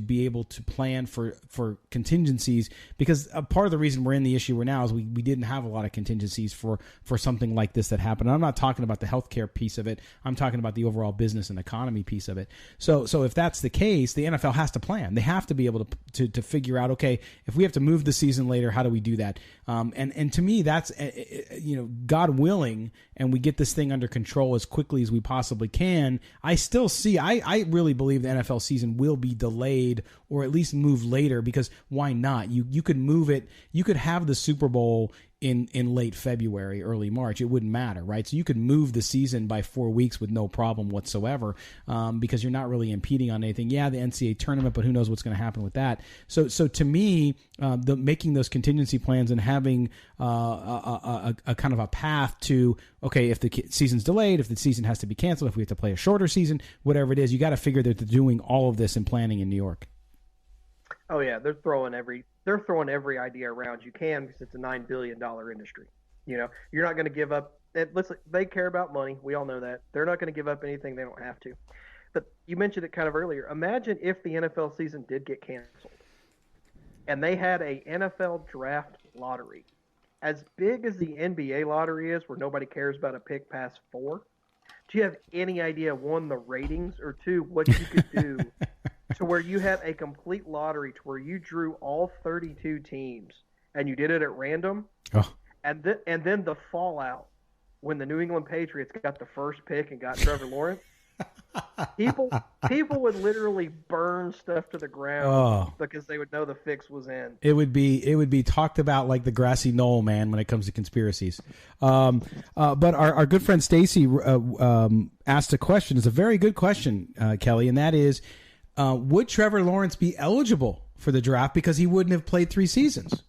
be able to plan for contingencies, because a part of the reason we're in the issue we're now is we didn't have a lot of contingencies for something like this that happened. And I'm not talking about the healthcare piece of it. I'm talking about the overall business and economy piece of it. So if that's the case, the NFL has to plan. They have to be able to figure out, okay, if we have to move the season later, how do we do that? And to me, that's, God willing, and we get this thing under control as quickly as we possibly can. I really believe the NFL season will be delayed or at least move later, because why not? You could move it. You could have the Super Bowl in late February, early March. It wouldn't matter, right? So you could move the season by 4 weeks with no problem whatsoever, because you're not really impeding on anything. Yeah, the NCAA tournament, but who knows what's going to happen with that. So to me, making those contingency plans and having a kind of a path to, okay, if the season's delayed, if the season has to be canceled, if we have to play a shorter season, whatever it is, you got to figure that they're doing all of this and planning in New York. Oh yeah, they're throwing every idea around you can, because it's a $9 billion industry. You're not going to give up. Listen, they care about money. We all know that. They're not going to give up anything they don't have to. But you mentioned it kind of earlier. Imagine if the NFL season did get canceled and they had a NFL draft lottery as big as the NBA lottery is, where nobody cares about a pick past 4. Do you have any idea, one, the ratings, or two, what you could do to where you had a complete lottery to where you drew all 32 teams and you did it at random? Oh. And then the fallout when the New England Patriots got the first pick and got Trevor Lawrence. People would literally burn stuff to the ground because they would know the fix was in. It would be talked about like the grassy knoll, man, when it comes to conspiracies. But our good friend Stacy asked a question. It's a very good question, Kelly, and that is, would Trevor Lawrence be eligible for the draft because he wouldn't have played 3 seasons?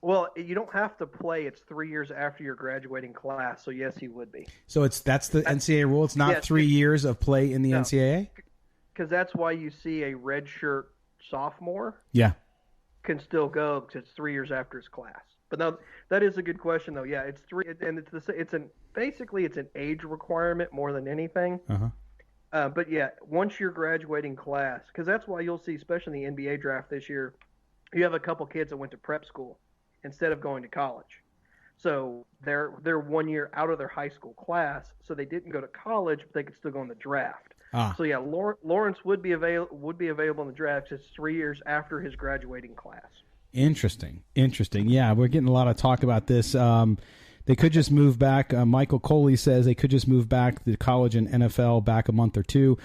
Well, you don't have to play. It's 3 years after your graduating class, so yes, he would be. So that's the NCAA rule? It's not 3 years of play in the NCAA? Because that's why you see a redshirt sophomore can still go, because it's 3 years after his class. But no, that is a good question, though. Yeah, it's 3, and basically it's an age requirement more than anything. Uh-huh. But yeah, once you're graduating class, because that's why you'll see, especially in the NBA draft this year, you have a couple kids that went to prep school instead of going to college. So they're 1 year out of their high school class, so they didn't go to college, but they could still go in the draft. So yeah, Lawrence would be available in the draft. It's 3 years after his graduating class. Interesting. Yeah, we're getting a lot of talk about this. They could just move back. Michael Coley says they could just move back the college and NFL back a month or two.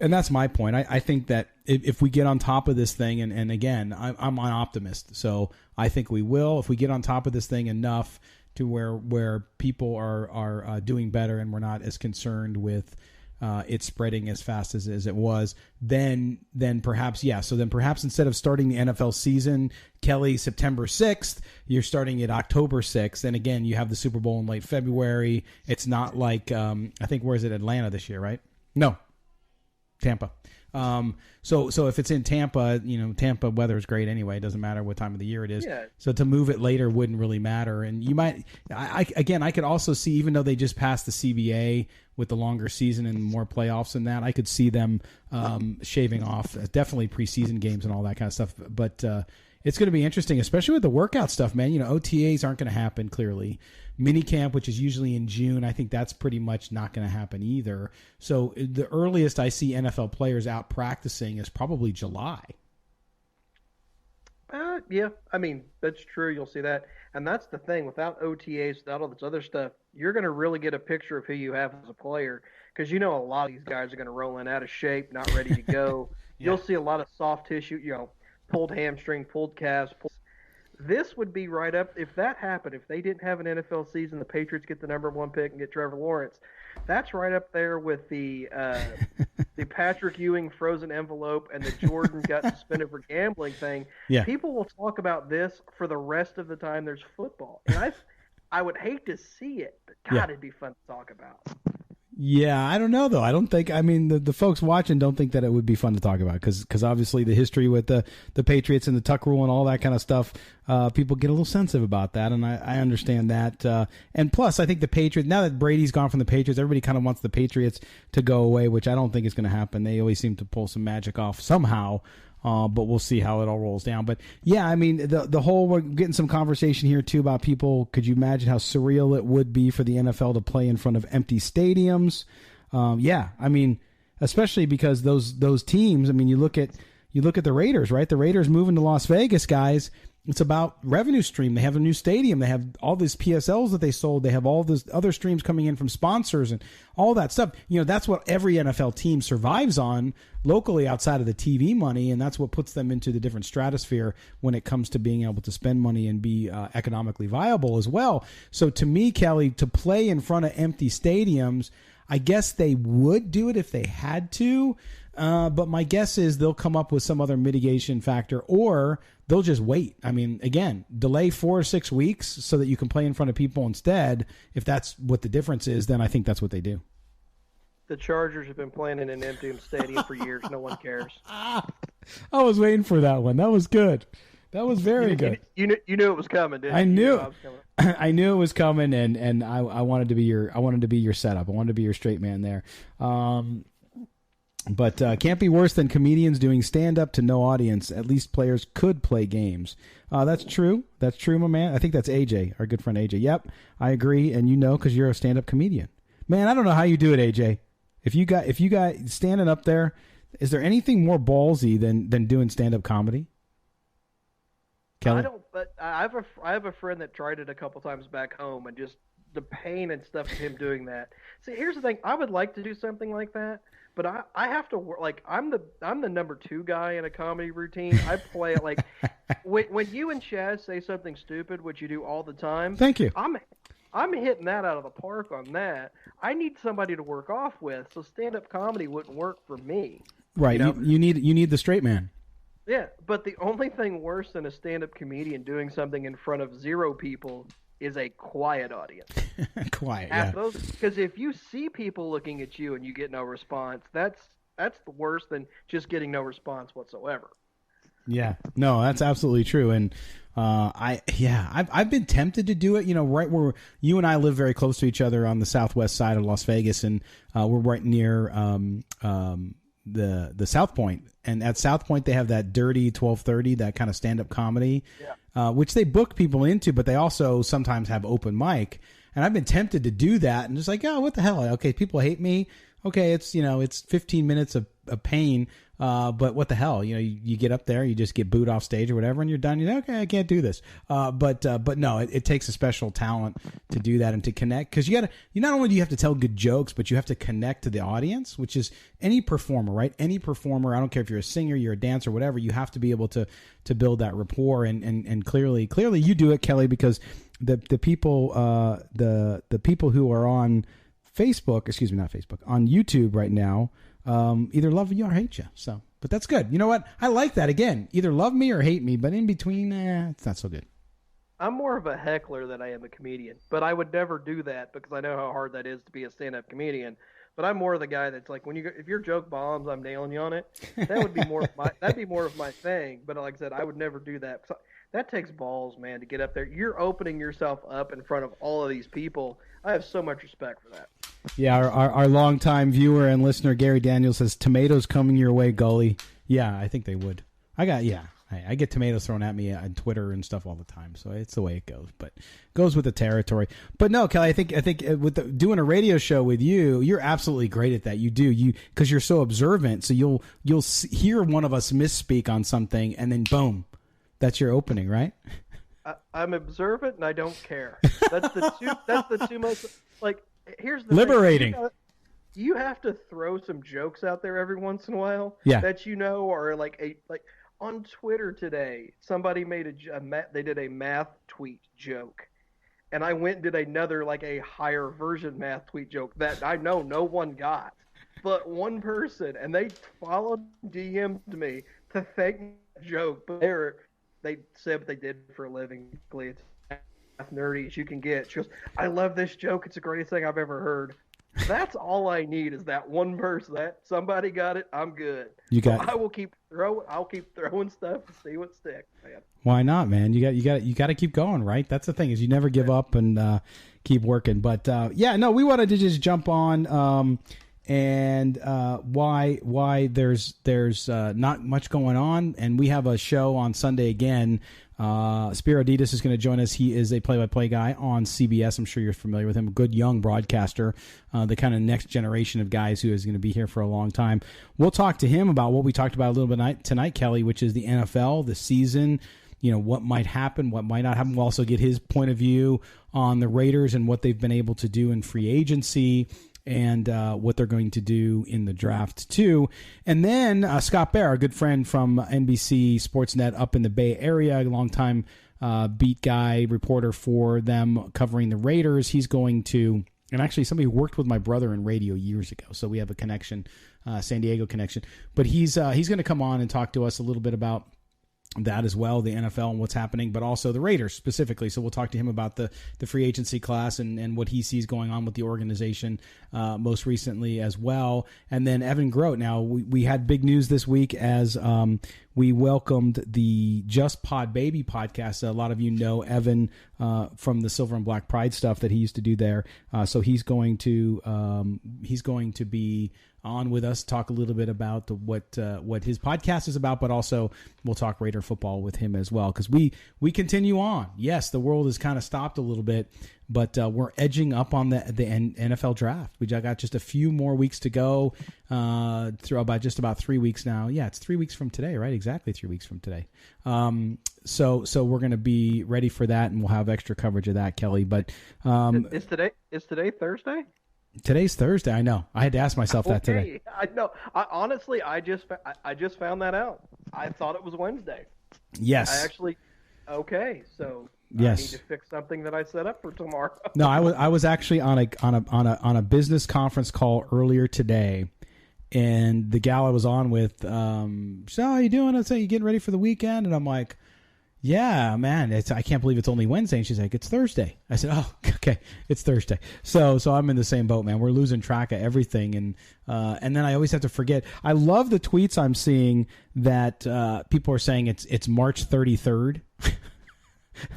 And that's my point. I think that if we get on top of this thing, and again, I'm an optimist, so I think we will. If we get on top of this thing enough to where people are doing better and we're not as concerned with it spreading as fast as it was, then perhaps, yeah. So then perhaps instead of starting the NFL season, Kelly, September 6th, you're starting it October 6th. And again, you have the Super Bowl in late February. It's not like, I think, where is it? Atlanta this year, right? No. Tampa. So if it's in Tampa, Tampa weather is great anyway. It doesn't matter what time of the year it is. Yeah. So to move it later wouldn't really matter. And you might, I could also see, even though they just passed the CBA with the longer season and more playoffs and that, I could see them shaving off definitely preseason games and all that kind of stuff. But it's going to be interesting, especially with the workout stuff, man. OTAs aren't going to happen, clearly. Minicamp, which is usually in June, I think that's pretty much not going to happen either. So the earliest I see NFL players out practicing is probably July. Yeah, I mean, that's true. You'll see that. And that's the thing. Without OTAs, without all this other stuff, you're going to really get a picture of who you have as a player because a lot of these guys are going to roll in out of shape, not ready to go. Yeah. You'll see a lot of soft tissue, pulled hamstring, pulled calves. This would be right up if that happened. If they didn't have an NFL season, the Patriots get the number 1 pick and get Trevor Lawrence. That's right up there with the Patrick Ewing frozen envelope and the Jordan got suspended for gambling thing. Yeah. People will talk about this for the rest of the time there's football. And I would hate to see it, but God, it'd be fun to talk about. Yeah, I don't know, though. I don't think, the folks watching don't think that it would be fun to talk about because obviously the history with the Patriots and the Tuck rule and all that kind of stuff, people get a little sensitive about that, and I understand that. And plus, I think the Patriots, now that Brady's gone from the Patriots, everybody kind of wants the Patriots to go away, which I don't think is going to happen. They always seem to pull some magic off somehow. But we'll see how it all rolls down. But yeah, the whole, we're getting some conversation here too about people. Could you imagine how surreal it would be for the NFL to play in front of empty stadiums? Yeah, especially because those teams. You look at the Raiders, right? The Raiders moving to Las Vegas, guys. It's about revenue stream. They have a new stadium. They have all these PSLs that they sold. They have all this other streams coming in from sponsors and all that stuff. That's what every NFL team survives on locally outside of the TV money, and that's what puts them into the different stratosphere when it comes to being able to spend money and be economically viable as well. So to me, Kelly, to play in front of empty stadiums, I guess they would do it if they had to. But my guess is they'll come up with some other mitigation factor, or they'll just wait. Again, delay 4 or 6 weeks so that you can play in front of people instead. If that's what the difference is, then I think that's what they do. The Chargers have been playing in an empty stadium for years. No one cares. I was waiting for that one. That was good. That was very good. You knew it was coming, didn't you? I knew. I knew it was coming, and I wanted to be your setup. I wanted to be your straight man there. But can't be worse than comedians doing stand-up to no audience. At least players could play games. That's true. That's true, my man. I think that's AJ, our good friend AJ. Yep, I agree, and because you're a stand-up comedian. Man, I don't know how you do it, AJ. If you got standing up there, is there anything more ballsy than doing stand-up comedy? Kelly? I don't, but I have a friend that tried it a couple times back home, and just the pain and stuff of him doing that. See, here's the thing. I would like to do something like that. But I have to work, like I'm the number 2 guy in a comedy routine. I play it like when you and Chaz say something stupid, which you do all the time. Thank you. I'm hitting that out of the park on that. I need somebody to work off with, so stand-up comedy wouldn't work for me. Right. You need the straight man. Yeah, but the only thing worse than a stand-up comedian doing something in front of 0 people is a quiet audience. Quiet, yeah. Because if you see people looking at you and you get no response, that's worse than just getting no response whatsoever. Yeah, no, that's absolutely true. And I've been tempted to do it. Right where you and I live very close to each other on the southwest side of Las Vegas, and we're right near the South Point. And at South Point, they have that dirty 12:30, that kind of stand-up comedy. Yeah. Which they book people into, but they also sometimes have open mic. And I've been tempted to do that and just like, oh, what the hell? Okay, people hate me. Okay, it's 15 minutes of pain, but what the hell? You get up there, you just get booed off stage or whatever, and you're done. Okay, I can't do this. But no, it takes a special talent to do that and to connect, because you not only do you have to tell good jokes, but you have to connect to the audience, which is any performer, right? Any performer, I don't care if you're a singer, you're a dancer, whatever, you have to be able to build that rapport, and clearly you do it, Kelly, because the people the people who are on Facebook, not Facebook, on YouTube right now, either love you or hate you. So, but that's good. You know what? I like that. Again, either love me or hate me, but in between, it's not so good. I'm more of a heckler than I am a comedian, but I would never do that because I know how hard that is to be a stand-up comedian. But I'm more of the guy that's like, if your joke bombs, I'm nailing you on it. That would be that'd be more of my thing. But like I said, I would never do that. That takes balls, man, to get up there. You're opening yourself up in front of all of these people. I have so much respect for that. Yeah, our longtime viewer and listener, Gary Daniels, says, tomatoes coming your way, Gully. Yeah, I think they would. I get tomatoes thrown at me on Twitter and stuff all the time, so it's the way it goes. But it goes with the territory. But no, Kelly, I think with doing a radio show with you, you're absolutely great at that. You do, because you're so observant. So you'll hear one of us misspeak on something, and then boom, That's your opening, right? I'm observant and I don't care. That's the two most, like, here's the liberating. Thing. You have to throw some jokes out there every once in a while. Yeah. That or like on Twitter today, somebody made they did a math tweet joke. And I went and did another, like, a higher version math tweet joke that I know no one got. But one person, and they DM'd me to thank the joke. But they said what they did for a living. It's as nerdy as you can get. She goes, I love this joke. It's the greatest thing I've ever heard. That's all I need is that one person. That somebody got it. I'm good. I'll keep throwing stuff to see what sticks, man. Why not, man? You got to keep going, right? That's the thing, is you never give up and keep working. But we wanted to just jump on and why there's not much going on, and we have a show on Sunday again. Spiro Ditas is going to join us. He is a play-by-play guy on CBS. I'm sure you're familiar with him. A good young broadcaster, the kind of next generation of guys who is going to be here for a long time. We'll talk to him about what we talked about a little bit tonight, Kelly, which is the NFL, the season, what might happen, what might not happen. We'll also get his point of view on the Raiders and what they've been able to do in free agency, and what they're going to do in the draft, too. And then Scott Bair, a good friend from NBC Sportsnet up in the Bay Area, a longtime beat guy, reporter for them covering the Raiders. He's going to, and actually somebody who worked with my brother in radio years ago, so we have a connection, San Diego connection. But he's going to come on and talk to us a little bit about that as well, the NFL and what's happening, but also the Raiders specifically. So we'll talk to him about the free agency class and what he sees going on with the organization most recently as well. And then Evan Grote. Now, we had big news this week as we welcomed the Just Pod Baby podcast. A lot of you know Evan from the Silver and Black Pride stuff that he used to do there. So he's going to be on with us, talk a little bit about what his podcast is about, but also we'll talk Raider football with him as well, because we continue on. Yes, the world has kind of stopped a little bit, but we're edging up on the NFL draft. We got just a few more weeks to go, through about 3 weeks now. Yeah, it's 3 weeks from today, right? Exactly 3 weeks from today. So we're going to be ready for that, and we'll have extra coverage of that, Kelly. But is today Thursday? Today's Thursday. I know. I had to ask myself that today. I know. Honestly, I just found that out. I thought it was Wednesday. Yes. Okay. So yes. I need to fix something that I set up for tomorrow. No, I was actually on a business conference call earlier today, and the gal I was on with, so how you doing? I say, you getting ready for the weekend? And I'm like, yeah, man, I can't believe it's only Wednesday. And she's like, it's Thursday. I said, oh, okay, it's Thursday. So I'm in the same boat, man. We're losing track of everything. And then I always have to forget. I love the tweets I'm seeing that people are saying it's March 33rd,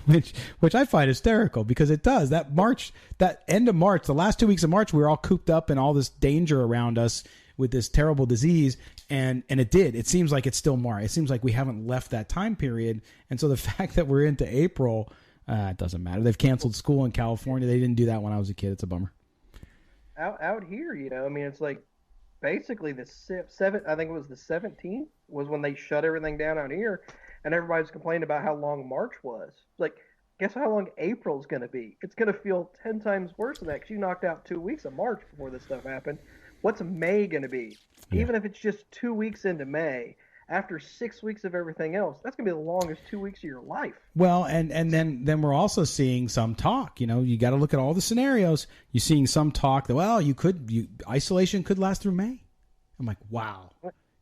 which I find hysterical, because it does. That end of March, the last 2 weeks of March, we were all cooped up in all this danger around us with this terrible disease, and it did. It seems like it's still March. It seems like we haven't left that time period, and so the fact that we're into April, it doesn't matter. They've canceled school in California. They didn't do that when I was a kid. It's a bummer. Out here, I mean, it's like basically the 7th. I think it was the 17th was when they shut everything down out here, and everybody's complaining about how long March was. It's like, guess how long April's going to be? It's going to feel 10 times worse than that, because you knocked out 2 weeks of March before this stuff happened. What's May going to be? Yeah. Even if it's just 2 weeks into May, after 6 weeks of everything else, that's going to be the longest 2 weeks of your life. Well, and then we're also seeing some talk. You got to look at all the scenarios. You're seeing some talk that, well, isolation could last through May. I'm like, wow.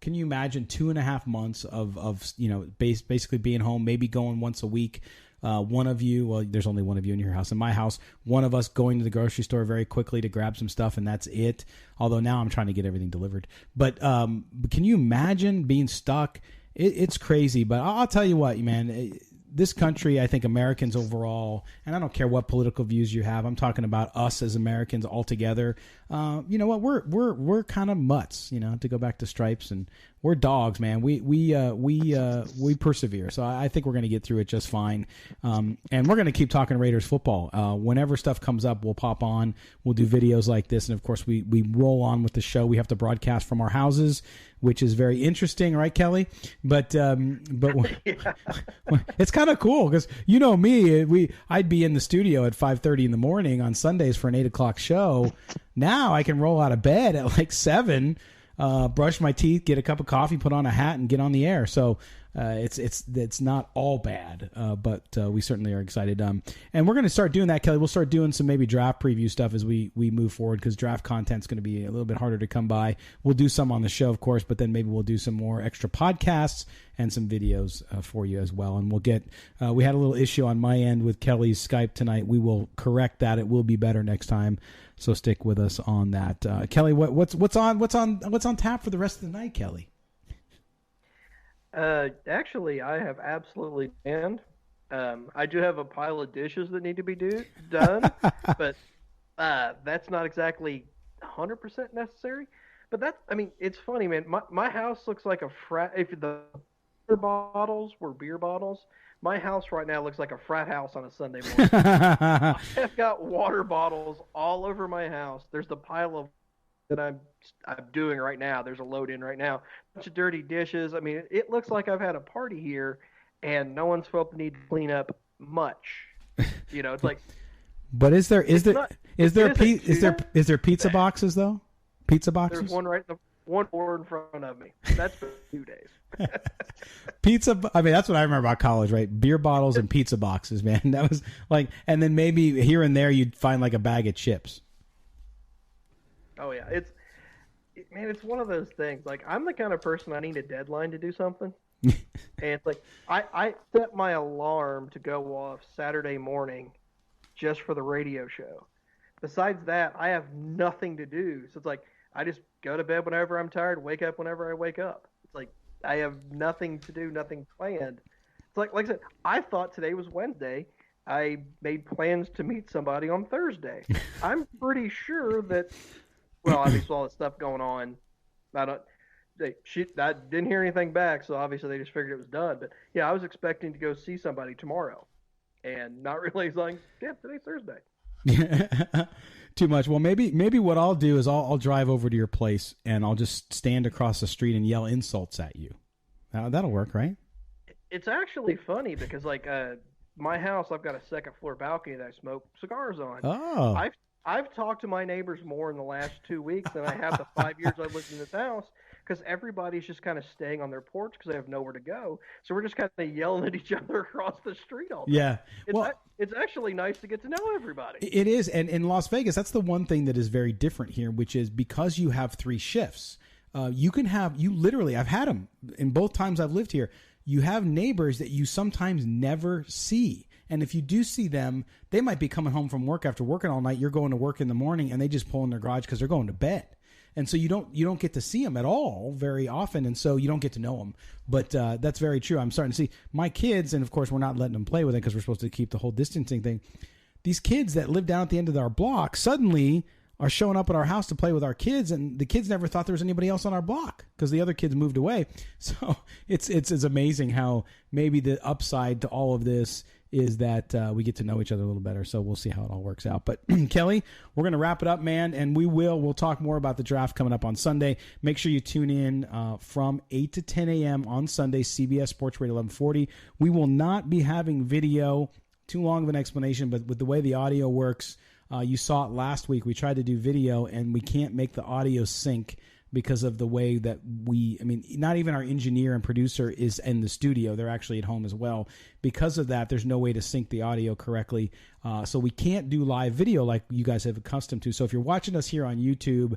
Can you imagine 2.5 months of basically being home, maybe going once a week? One of you, well, there's only one of you in your house. In my house, one of us going to the grocery store very quickly to grab some stuff, and that's it. Although now I'm trying to get everything delivered. But can you imagine being stuck? It's crazy. But I'll tell you what, man, this country, I think Americans overall, and I don't care what political views you have, I'm talking about us as Americans all together. You know what? We're kind of mutts, to go back to Stripes, and we're dogs, man. We persevere. So I think we're going to get through it just fine. And we're going to keep talking Raiders football. Whenever stuff comes up, we'll pop on. We'll do videos like this, and of course, we roll on with the show. We have to broadcast from our houses, which is very interesting, right, Kelly? But it's kind of cool because you know me, I'd be in the studio at 5:30 in the morning on Sundays for an 8:00 show. Now I can roll out of bed at like 7, brush my teeth, get a cup of coffee, put on a hat, and get on the air. So it's not all bad, but we certainly are excited. And we're going to start doing that, Kelly. We'll start doing some maybe draft preview stuff as we move forward because draft content's going to be a little bit harder to come by. We'll do some on the show, of course, but then maybe we'll do some more extra podcasts and some videos for you as well. And we'll get we had a little issue on my end with Kelly's Skype tonight. We will correct that. It will be better next time. So stick with us on that. Kelly, what's on tap for the rest of the night, Kelly? Actually, I have absolutely planned. I do have a pile of dishes that need to be done, but that's not exactly 100% necessary. But it's funny, man. My house looks like a frat. If the beer bottles were beer bottles, my house right now looks like a frat house on a Sunday morning. I've got water bottles all over my house. There's the pile of that I'm doing right now. There's a load in right now. A bunch of dirty dishes. I mean, it looks like I've had a party here, and no one's felt the need to clean up much. You know, it's like. But is there pizza boxes though? Pizza boxes. There's one more in front of me. That's for 2 days. Pizza. I mean, that's what I remember about college, right? Beer bottles and pizza boxes, man. That was like, and then maybe here and there you'd find like a bag of chips. Oh yeah, it's one of those things. Like, I'm the kind of person I need a deadline to do something, and it's like I set my alarm to go off Saturday morning, just for the radio show. Besides that, I have nothing to do. So it's like I just go to bed whenever I'm tired, wake up whenever I wake up. It's like I have nothing to do, nothing planned. It's like I said, I thought today was Wednesday. I made plans to meet somebody on Thursday. I'm pretty sure that. Well, obviously all the stuff going on. I didn't hear anything back, so obviously they just figured it was done. But yeah, I was expecting to go see somebody tomorrow, and not realizing, yeah, today's Thursday. Too much. Well, maybe what I'll do is I'll drive over to your place and I'll just stand across the street and yell insults at you. That'll work, right? It's actually funny because my house, I've got a second floor balcony that I smoke cigars on. Oh. I've talked to my neighbors more in the last 2 weeks than I have the 5 years I've lived in this house because everybody's just kind of staying on their porch because they have nowhere to go. So we're just kind of yelling at each other across the street all day. Yeah. It's actually nice to get to know everybody. It is. And in Las Vegas, that's the one thing that is very different here, which is because you have 3 shifts, I've had them in both times I've lived here. You have neighbors that you sometimes never see. And if you do see them, they might be coming home from work after working all night. You're going to work in the morning, and they just pull in their garage because they're going to bed. And so you don't get to see them at all very often, and so you don't get to know them. But that's very true. I'm starting to see my kids, and of course we're not letting them play with it because we're supposed to keep the whole distancing thing. These kids that live down at the end of our block suddenly are showing up at our house to play with our kids, and the kids never thought there was anybody else on our block because the other kids moved away. So it's amazing how maybe the upside to all of this is that we get to know each other a little better. So we'll see how it all works out. But Kelly, we're going to wrap it up, man. And we'll talk more about the draft coming up on Sunday. Make sure you tune in from 8 to 10 a.m. on Sunday, CBS Sports Radio 1140. We will not be having video, too long of an explanation, but with the way the audio works, you saw it last week. We tried to do video and we can't make the audio sync because of the way that not even our engineer and producer is in the studio. They're actually at home as well. Because of that, there's no way to sync the audio correctly. So we can't do live video like you guys have accustomed to. So if you're watching us here on YouTube,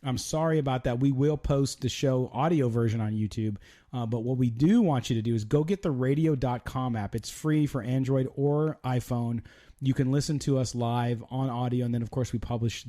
I'm sorry about that. We will post the show audio version on YouTube. But what we do want you to do is go get the radio.com app. It's free for Android or iPhone. You can listen to us live on audio. And then, of course, we publish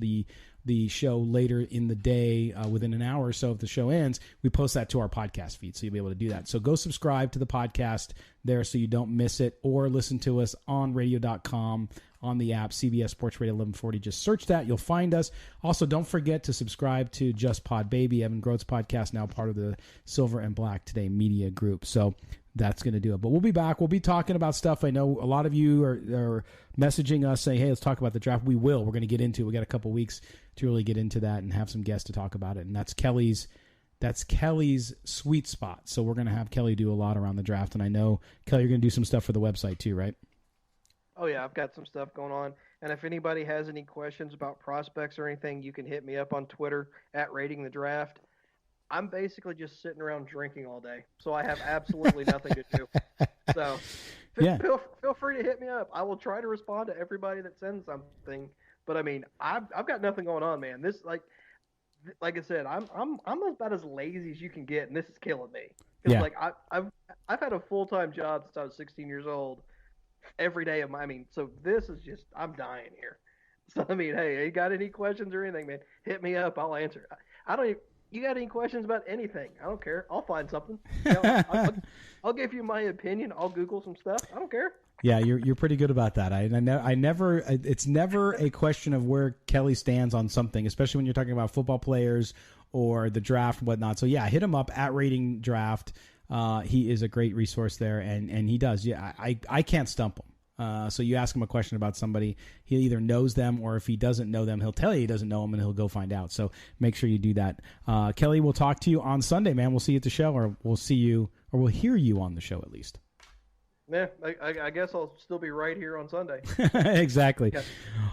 the show later in the day, within an hour or so if the show ends. We post that to our podcast feed, so you'll be able to do that. So go subscribe to the podcast there so you don't miss it, or listen to us on radio.com on the app, CBS Sports Radio 1140. Just search that. You'll find us. Also, don't forget to subscribe to Just Pod Baby, Evan Grote's podcast, now part of the Silver and Black Today Media Group. So that's going to do it. But we'll be back. We'll be talking about stuff. I know a lot of you are messaging us saying, hey, let's talk about the draft. We will. We're going to get into it. We got a couple weeks to really get into that and have some guests to talk about it. And that's Kelly's sweet spot. So we're going to have Kelly do a lot around the draft. And I know, Kelly, you're going to do some stuff for the website too, right? Oh, yeah, I've got some stuff going on. And if anybody has any questions about prospects or anything, you can hit me up on Twitter at Rating the Draft. I'm basically just sitting around drinking all day, so I have absolutely nothing to do. So feel free to hit me up. I will try to respond to everybody that sends something. But I mean, I've got nothing going on, man. This like I said, I'm about as lazy as you can get, and this is killing me. Because like I've had a full-time job since I was 16 years old. Every day of my, so this is just, I'm dying here. So I mean, hey, you got any questions or anything, man? Hit me up. I'll answer. You got any questions about anything? I don't care. I'll find something. I'll give you my opinion. I'll Google some stuff. I don't care. Yeah, you're pretty good about that. I never. It's never a question of where Kelly stands on something, especially when you're talking about football players or the draft and whatnot. So yeah, hit him up at Rating Draft. He is a great resource there, and he does. Yeah, I can't stump him. So you ask him a question about somebody, he either knows them, or if he doesn't know them, he'll tell you he doesn't know them, and he'll go find out. So make sure you do that. Kelly, we'll talk to you on Sunday, man. We'll see you at the show, or we'll see you, or we'll hear you on the show at least. Yeah, I guess I'll still be right here on Sunday. Exactly. Got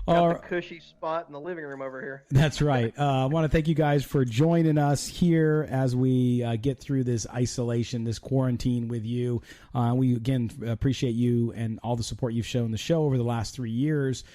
the cushy spot in the living room over here. That's right. I want to thank you guys for joining us here as we get through this isolation, this quarantine with you. We, again, appreciate you and all the support you've shown the show over the last 3 years.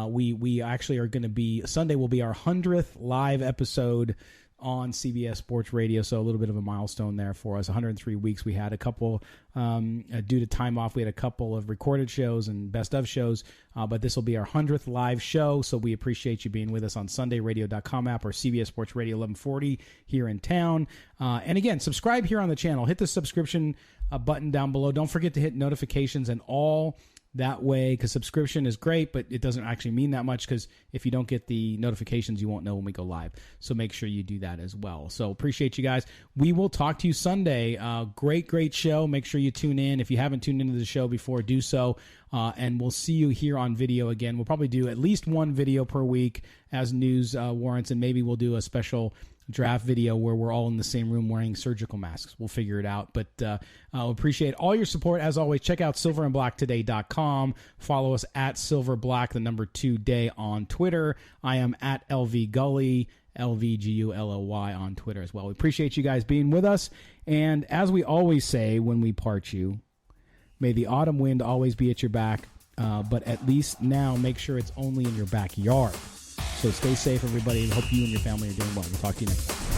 We actually are going to be, Sunday will be our 100th live episode on CBS Sports Radio, so a little bit of a milestone there for us. 103 weeks. We had a couple, due to time off, we had a couple of recorded shows and best of shows, but this will be our 100th live show, so we appreciate you being with us on SundayRadio.com app or CBS Sports Radio 1140 here in town. And again, subscribe here on the channel. Hit the subscription button down below. Don't forget to hit notifications and all that way, because subscription is great, but it doesn't actually mean that much, because if you don't get the notifications, you won't know when we go live. So make sure you do that as well. So appreciate you guys. We will talk to you Sunday. Great show. Make sure you tune in. If you haven't tuned into the show before, do so. And we'll see you here on video again. We'll probably do at least one video per week as news warrants, and maybe we'll do a special draft video where we're all in the same room wearing surgical masks. We'll figure it out. But I'll appreciate all your support. As always, check out silverandblacktoday.com. Follow us at silverblack, the number 2 day on Twitter. I am at LVGully, LVGULLY on Twitter as well. We appreciate you guys being with us. And as we always say when we part you, may the autumn wind always be at your back, but at least now make sure it's only in your backyard. So stay safe, everybody. Hope you and your family are doing well. We'll talk to you next time.